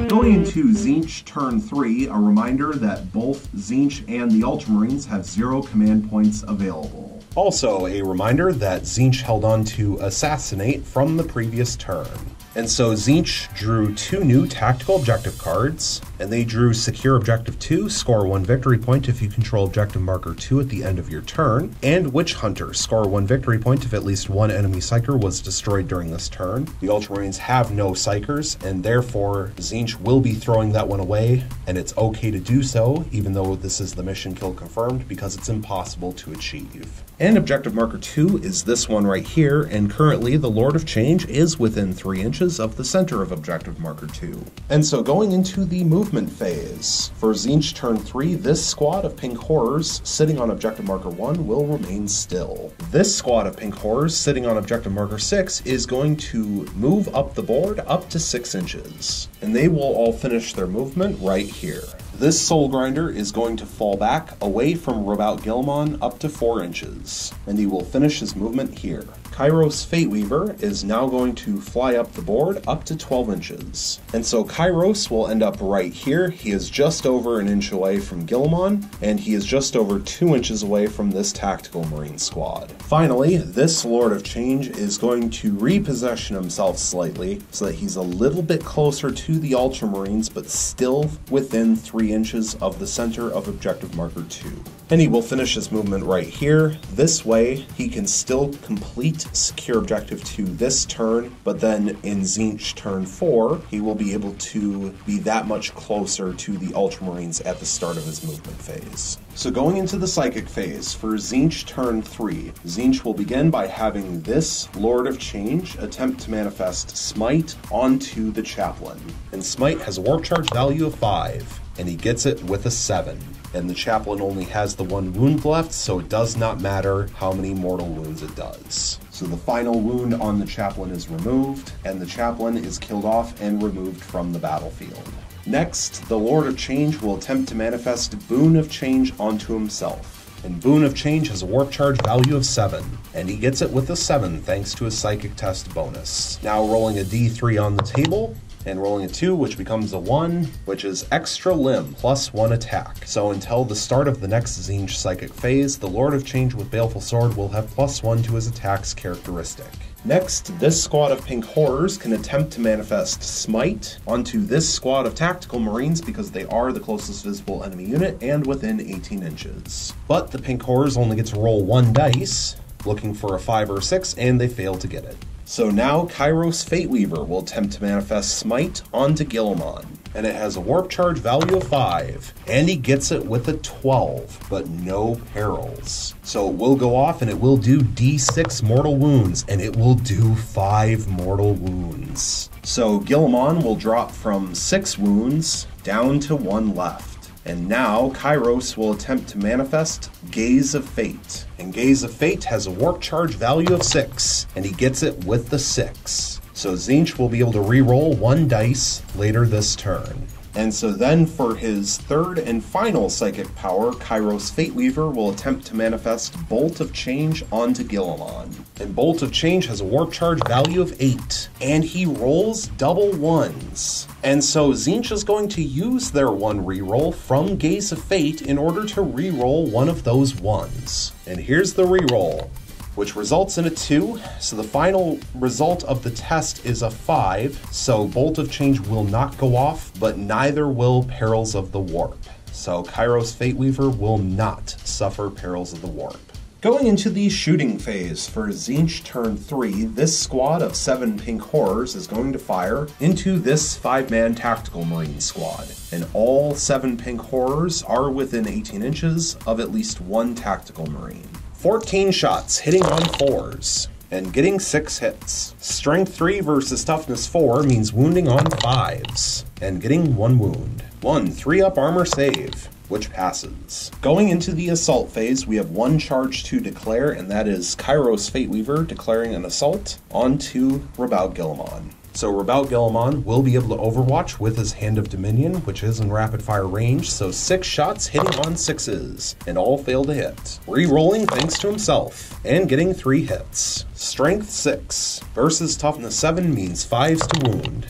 Going into Tzeentch turn 3, a reminder that both Tzeentch and the Ultramarines have 0 command points available. Also, a reminder that Tzeentch held on to Assassinate from the previous turn. And so Tzeentch drew 2 new tactical objective cards, and they drew Secure Objective 2, score 1 victory point if you control Objective Marker 2 at the end of your turn, and Witch Hunter, score 1 victory point if at least 1 enemy Psyker was destroyed during this turn. The Ultramarines have no Psykers, and therefore Tzeentch will be throwing that one away, and it's okay to do so, even though this is the mission kill confirmed, because it's impossible to achieve. And Objective Marker 2 is this one right here, and currently the Lord of Change is within 3 inches of the center of Objective Marker 2. And so going into the movement phase, for Tzeentch turn 3, this squad of Pink Horrors sitting on Objective Marker 1 will remain still. This squad of Pink Horrors sitting on Objective Marker 6 is going to move up the board up to 6 inches, and they will all finish their movement right here. This Soul Grinder is going to fall back away from Rabout Gilmon up to 4 inches, and he will finish his movement here. Kairos Fateweaver is now going to fly up the board up to 12 inches. And so Kairos will end up right here. He is just over an inch away from Gilmon, and he is just over 2 inches away from this Tactical Marine squad. Finally, this Lord of Change is going to reposition himself slightly so that he's a little bit closer to the Ultramarines, but still within 3 inches of the center of Objective Marker 2. And he will finish his movement right here. This way, he can still complete Secure Objective 2 this turn, but then in Tzeentch turn 4, he will be able to be that much closer to the Ultramarines at the start of his movement phase. So going into the Psychic phase, for Tzeentch turn 3, Tzeentch will begin by having this Lord of Change attempt to manifest Smite onto the Chaplain. And Smite has a Warp Charge value of 5, and he gets it with a 7. And the Chaplain only has the 1 wound left, so it does not matter how many mortal wounds it does. So the final wound on the Chaplain is removed, and the Chaplain is killed off and removed from the battlefield. Next, the Lord of Change will attempt to manifest Boon of Change onto himself. And Boon of Change has a Warp Charge value of 7, and he gets it with a 7 thanks to a Psychic Test bonus. Now rolling a D3 on the table, and rolling a 2, which becomes a 1, which is Extra Limb, plus 1 attack. So until the start of the next Tzeentch Psychic phase, the Lord of Change with Baleful Sword will have plus 1 to his attack's characteristic. Next, this squad of Pink Horrors can attempt to manifest Smite onto this squad of Tactical Marines because they are the closest visible enemy unit and within 18 inches. But the Pink Horrors only get to roll 1 dice, looking for a 5 or a 6, and they fail to get it. So now Kairos Fateweaver will attempt to manifest Smite onto Gilmon, and it has a Warp Charge value of 5, and he gets it with a 12, but no perils. So it will go off and it will do D6 mortal wounds, and it will do 5 mortal wounds. So Gilmon will drop from 6 wounds down to 1 left. And now Kairos will attempt to manifest Gaze of Fate. And Gaze of Fate has a Warp Charge value of 6, and he gets it with the 6. So Tzeentch will be able to re-roll 1 dice later this turn. And so then for his third and final psychic power, Kairos Fateweaver will attempt to manifest Bolt of Change onto Gilmon. And Bolt of Change has a Warp Charge value of 8, and he rolls double 1s. And so Tzeentch is going to use their 1 reroll from Gaze of Fate in order to reroll one of those 1s. And here's the reroll, which results in a 2, so the final result of the test is a 5, so Bolt of Change will not go off, but neither will Perils of the Warp. So Kairos Fateweaver will not suffer Perils of the Warp. Going into the shooting phase for Tzeentch turn 3, this squad of 7 Pink Horrors is going to fire into this 5-man Tactical Marine squad, and all 7 Pink Horrors are within 18 inches of at least 1 Tactical Marine. 14 shots, hitting on 4s, and getting 6 hits. Strength 3 versus Toughness 4 means wounding on 5s, and getting 1 wound. 1 3-up armor save, which passes. Going into the assault phase, we have one charge to declare, and that is Kairos Fateweaver declaring an assault onto Rabaul Guilliman. So Rabaul Guilliman will be able to overwatch with his Hand of Dominion, which is in rapid fire range, so 6 shots hitting on 6s, and all fail to hit. Re-rolling thanks to himself, and getting 3 hits. Strength 6 versus Toughness 7 means 5s to wound.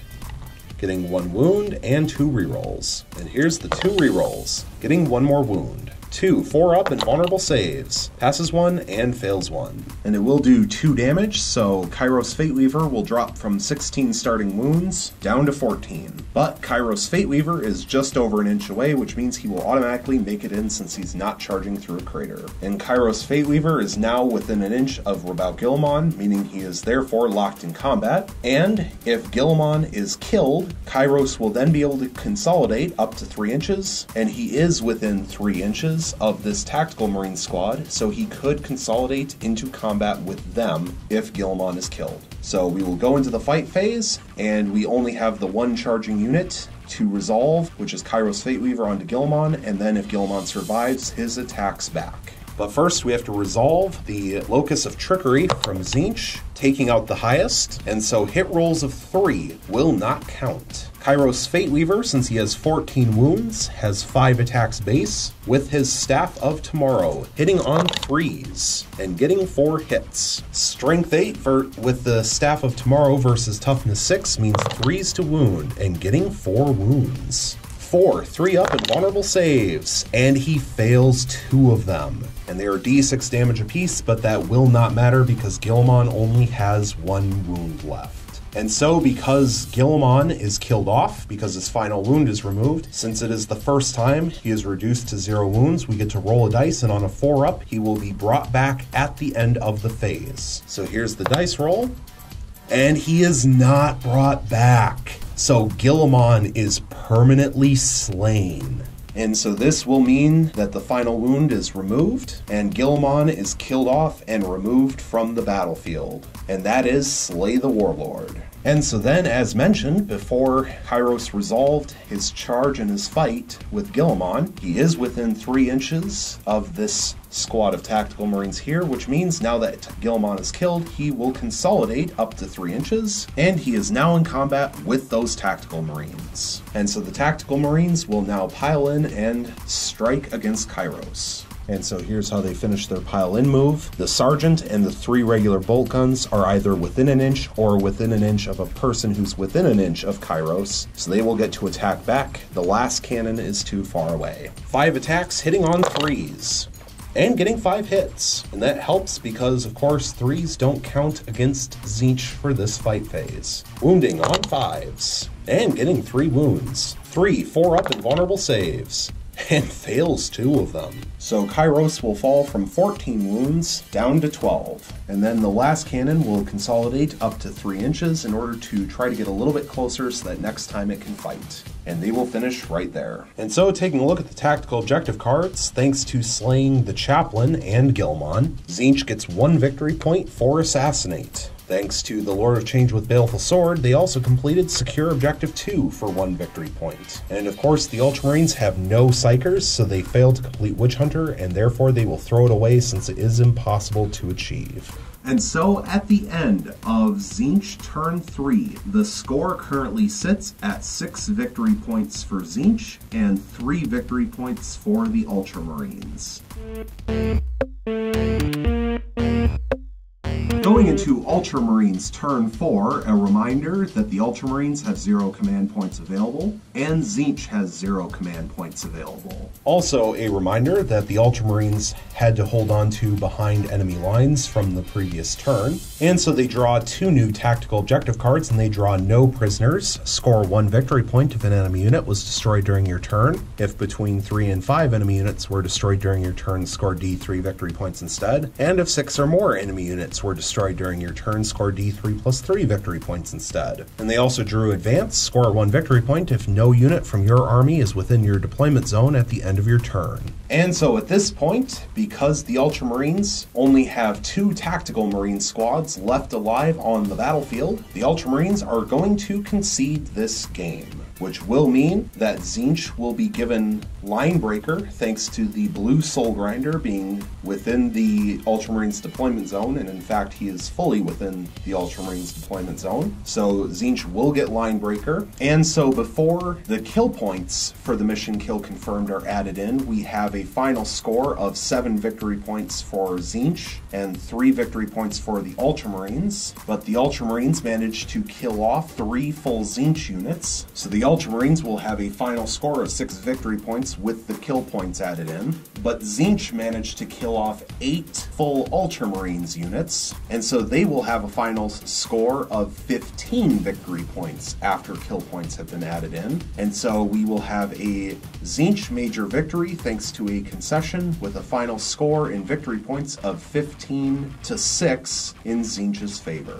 Getting 1 wound and 2 rerolls. And here's the 2 rerolls, getting 1 more wound. 2 4-up and vulnerable saves. Passes 1 and fails 1. And it will do 2 damage, so Kairos Fateweaver will drop from 16 starting wounds down to 14. But Kairos Fateweaver is just over an inch away, which means he will automatically make it in since he's not charging through a crater. And Kairos Fateweaver is now within an inch of Rabaul Guilliman, meaning he is therefore locked in combat. And if Guilliman is killed, Kairos will then be able to consolidate up to 3 inches, and he is within 3 inches of this Tactical Marine squad, so he could consolidate into combat with them if Guilliman is killed. So we will go into the fight phase, and we only have the 1 charging unit to resolve, which is Kairos Fateweaver onto Guilliman, and then if Guilliman survives, his attacks back. But first, we have to resolve the Locus of Trickery from Tzeentch, taking out the highest, and so hit rolls of 3 will not count. Kairos Fateweaver, since he has 14 wounds, has 5 attacks base, with his Staff of Tomorrow, hitting on 3s, and getting 4 hits. Strength 8 with the Staff of Tomorrow versus Toughness 6 means 3s to wound, and getting 4 wounds. 4 3-up and vulnerable saves, and he fails 2 of them. And they are d6 damage apiece, but that will not matter because Guilliman only has 1 wound left. And so because Guilliman is killed off, because his final wound is removed, since it is the first time he is reduced to 0 wounds, we get to roll a dice, and on a 4-up, he will be brought back at the end of the phase. So here's the dice roll, and he is not brought back. So Guilliman is permanently slain. And so this will mean that the final wound is removed, and Guilliman is killed off and removed from the battlefield. And that is Slay the Warlord. And so then, as mentioned, before Kairos resolved his charge and his fight with Guilliman, he is within 3 inches of this squad of Tactical Marines here, which means now that Guilliman is killed, he will consolidate up to 3 inches, and he is now in combat with those Tactical Marines. And so the Tactical Marines will now pile in and strike against Kairos. And so here's how they finish their pile-in move. The Sergeant and the 3 regular bolt guns are either within an inch or within an inch of a person who's within an inch of Kairos, so they will get to attack back. The last cannon is too far away. 5 attacks hitting on 3s. And getting 5 hits. And that helps because, of course, 3s don't count against Tzeentch for this fight phase. Wounding on 5s. And getting 3 wounds. 3 4-up and vulnerable saves. And fails 2 of them. So Kairos will fall from 14 wounds down to 12. And then the last cannon will consolidate up to 3 inches in order to try to get a little bit closer so that next time it can fight. And they will finish right there. And so taking a look at the tactical objective cards, thanks to slaying the Chaplain and Guilliman, Tzeentch gets 1 victory point for Assassinate. Thanks to the Lord of Change with Baleful Sword, they also completed Secure Objective 2 for 1 victory point. And of course, the Ultramarines have no Psychers, so they failed to complete Witch Hunter, and therefore they will throw it away since it is impossible to achieve. And so at the end of Tzeentch turn 3, the score currently sits at 6 victory points for Tzeentch and 3 victory points for the Ultramarines. Going into Ultramarines turn 4, a reminder that the Ultramarines have 0 command points available, and Tzeentch has 0 command points available. Also a reminder that the Ultramarines had to hold on to behind enemy lines from the previous turn, and so they draw 2 new tactical objective cards, and they draw no prisoners, score 1 victory point if an enemy unit was destroyed during your turn. If between 3 and 5 enemy units were destroyed during your turn, score D3 victory points instead, and if 6 or more enemy units were destroyed during your turn, score D3 plus 3 victory points instead. And they also drew Advance, score 1 victory point if no unit from your army is within your deployment zone at the end of your turn. And so at this point, because the Ultramarines only have 2 Tactical Marine squads left alive on the battlefield, the Ultramarines are going to concede this game. which will mean that Tzeentch will be given Line Breaker thanks to the blue Soul Grinder being within the Ultramarines deployment zone, and in fact he is fully within the Ultramarines deployment zone. So Tzeentch will get Line Breaker, and so before the kill points for the mission kill confirmed are added in, we have a final score of 7 victory points for Tzeentch and 3 victory points for the Ultramarines, but the Ultramarines managed to kill off 3 full Tzeentch units, so the Ultramarines will have a final score of 6 victory points with the kill points added in, but Tzeentch managed to kill off 8 full Ultramarines units, and so they will have a final score of 15 victory points after kill points have been added in, and so we will have a Tzeentch major victory thanks to a concession with a final score in victory points of 15-6 in Tzeentch's favor.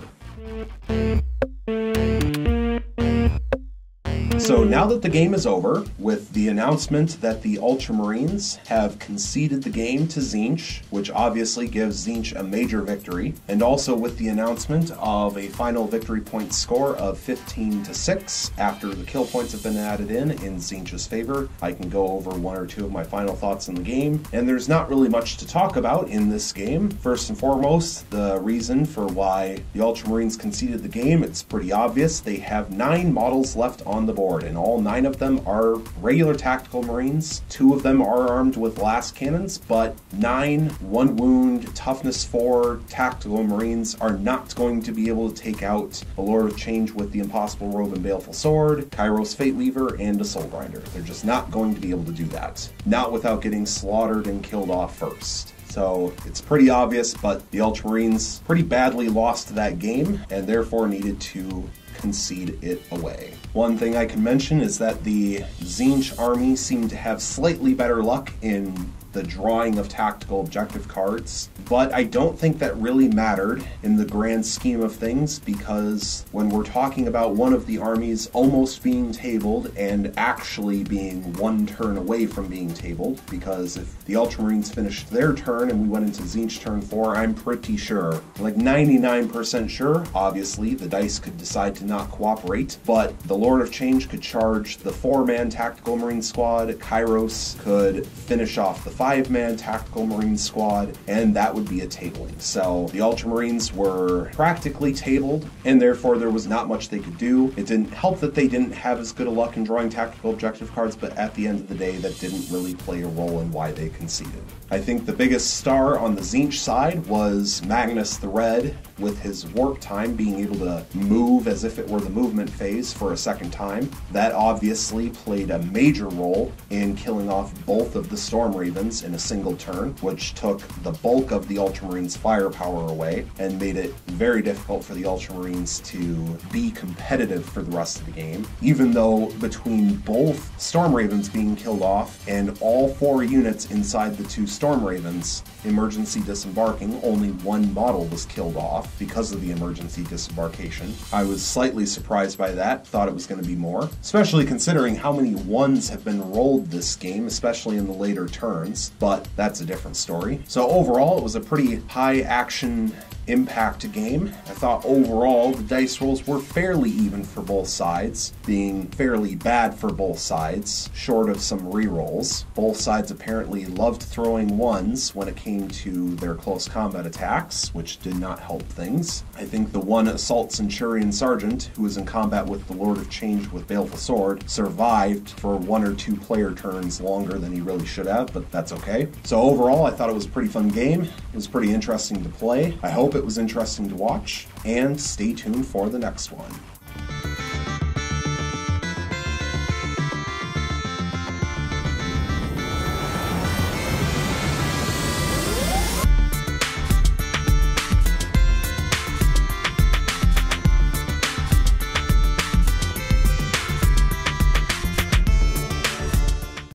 So now that the game is over, with the announcement that the Ultramarines have conceded the game to Tzeentch, which obviously gives Tzeentch a major victory, and also with the announcement of a final victory point score of 15-6 after the kill points have been added in Tzeentch's favor, I can go over 1 or 2 of my final thoughts on the game. And there's not really much to talk about in this game. First and foremost, the reason for why the Ultramarines conceded the game, it's pretty obvious. They have 9 models left on the board, and all 9 of them are regular tactical marines. 2 of them are armed with blast cannons, but 9 1 wound, toughness 4 tactical marines are not going to be able to take out the Lord of Change with the Impossible Robe and Baleful Sword, Kairos Fate Weaver, and a Soul Grinder. They're just not going to be able to do that. Not without getting slaughtered and killed off first. So it's pretty obvious, but the Ultramarines pretty badly lost that game and therefore needed to concede it away. One thing I can mention is that the Tzeentch army seemed to have slightly better luck in the drawing of tactical objective cards, but I don't think that really mattered in the grand scheme of things, because when we're talking about one of the armies almost being tabled and actually being 1 turn away from being tabled, because if the Ultramarines finished their turn and we went into Tzeentch turn 4, I'm pretty sure, like 99% sure, obviously the dice could decide to not cooperate, but the Lord of Change could charge the 4-man tactical marine squad, Kairos could finish off the 5-man tactical marine squad, and that would be a tabling. So the Ultramarines were practically tabled, and therefore there was not much they could do. It didn't help that they didn't have as good a luck in drawing tactical objective cards, but at the end of the day, that didn't really play a role in why they conceded. I think the biggest star on the Tzeentch side was Magnus the Red, with his warp time being able to move as if it were the movement phase for a second time. That obviously played a major role in killing off both of the Storm Ravens in a single turn, which took the bulk of the Ultramarines' firepower away and made it very difficult for the Ultramarines to be competitive for the rest of the game, even though between both Storm Ravens being killed off and all 4 units inside the 2 Storm Ravens emergency disembarking, only 1 model was killed off because of the emergency disembarkation. I was slightly surprised by that, thought it was going to be more, especially considering how many 1s have been rolled this game, especially in the later turns, but that's a different story. So overall, it was a pretty high action impact game. I thought overall the dice rolls were fairly even for both sides, being fairly bad for both sides, short of some rerolls. Both sides apparently loved throwing 1s when it came to their close combat attacks, which did not help things. I think the 1 Assault Centurion Sergeant, who was in combat with the Lord of Change with Baleful Sword, survived for 1 or 2 player turns longer than he really should have, but that's okay. So overall, I thought it was a pretty fun game. It was pretty interesting to play. I hope it was interesting to watch, and stay tuned for the next one.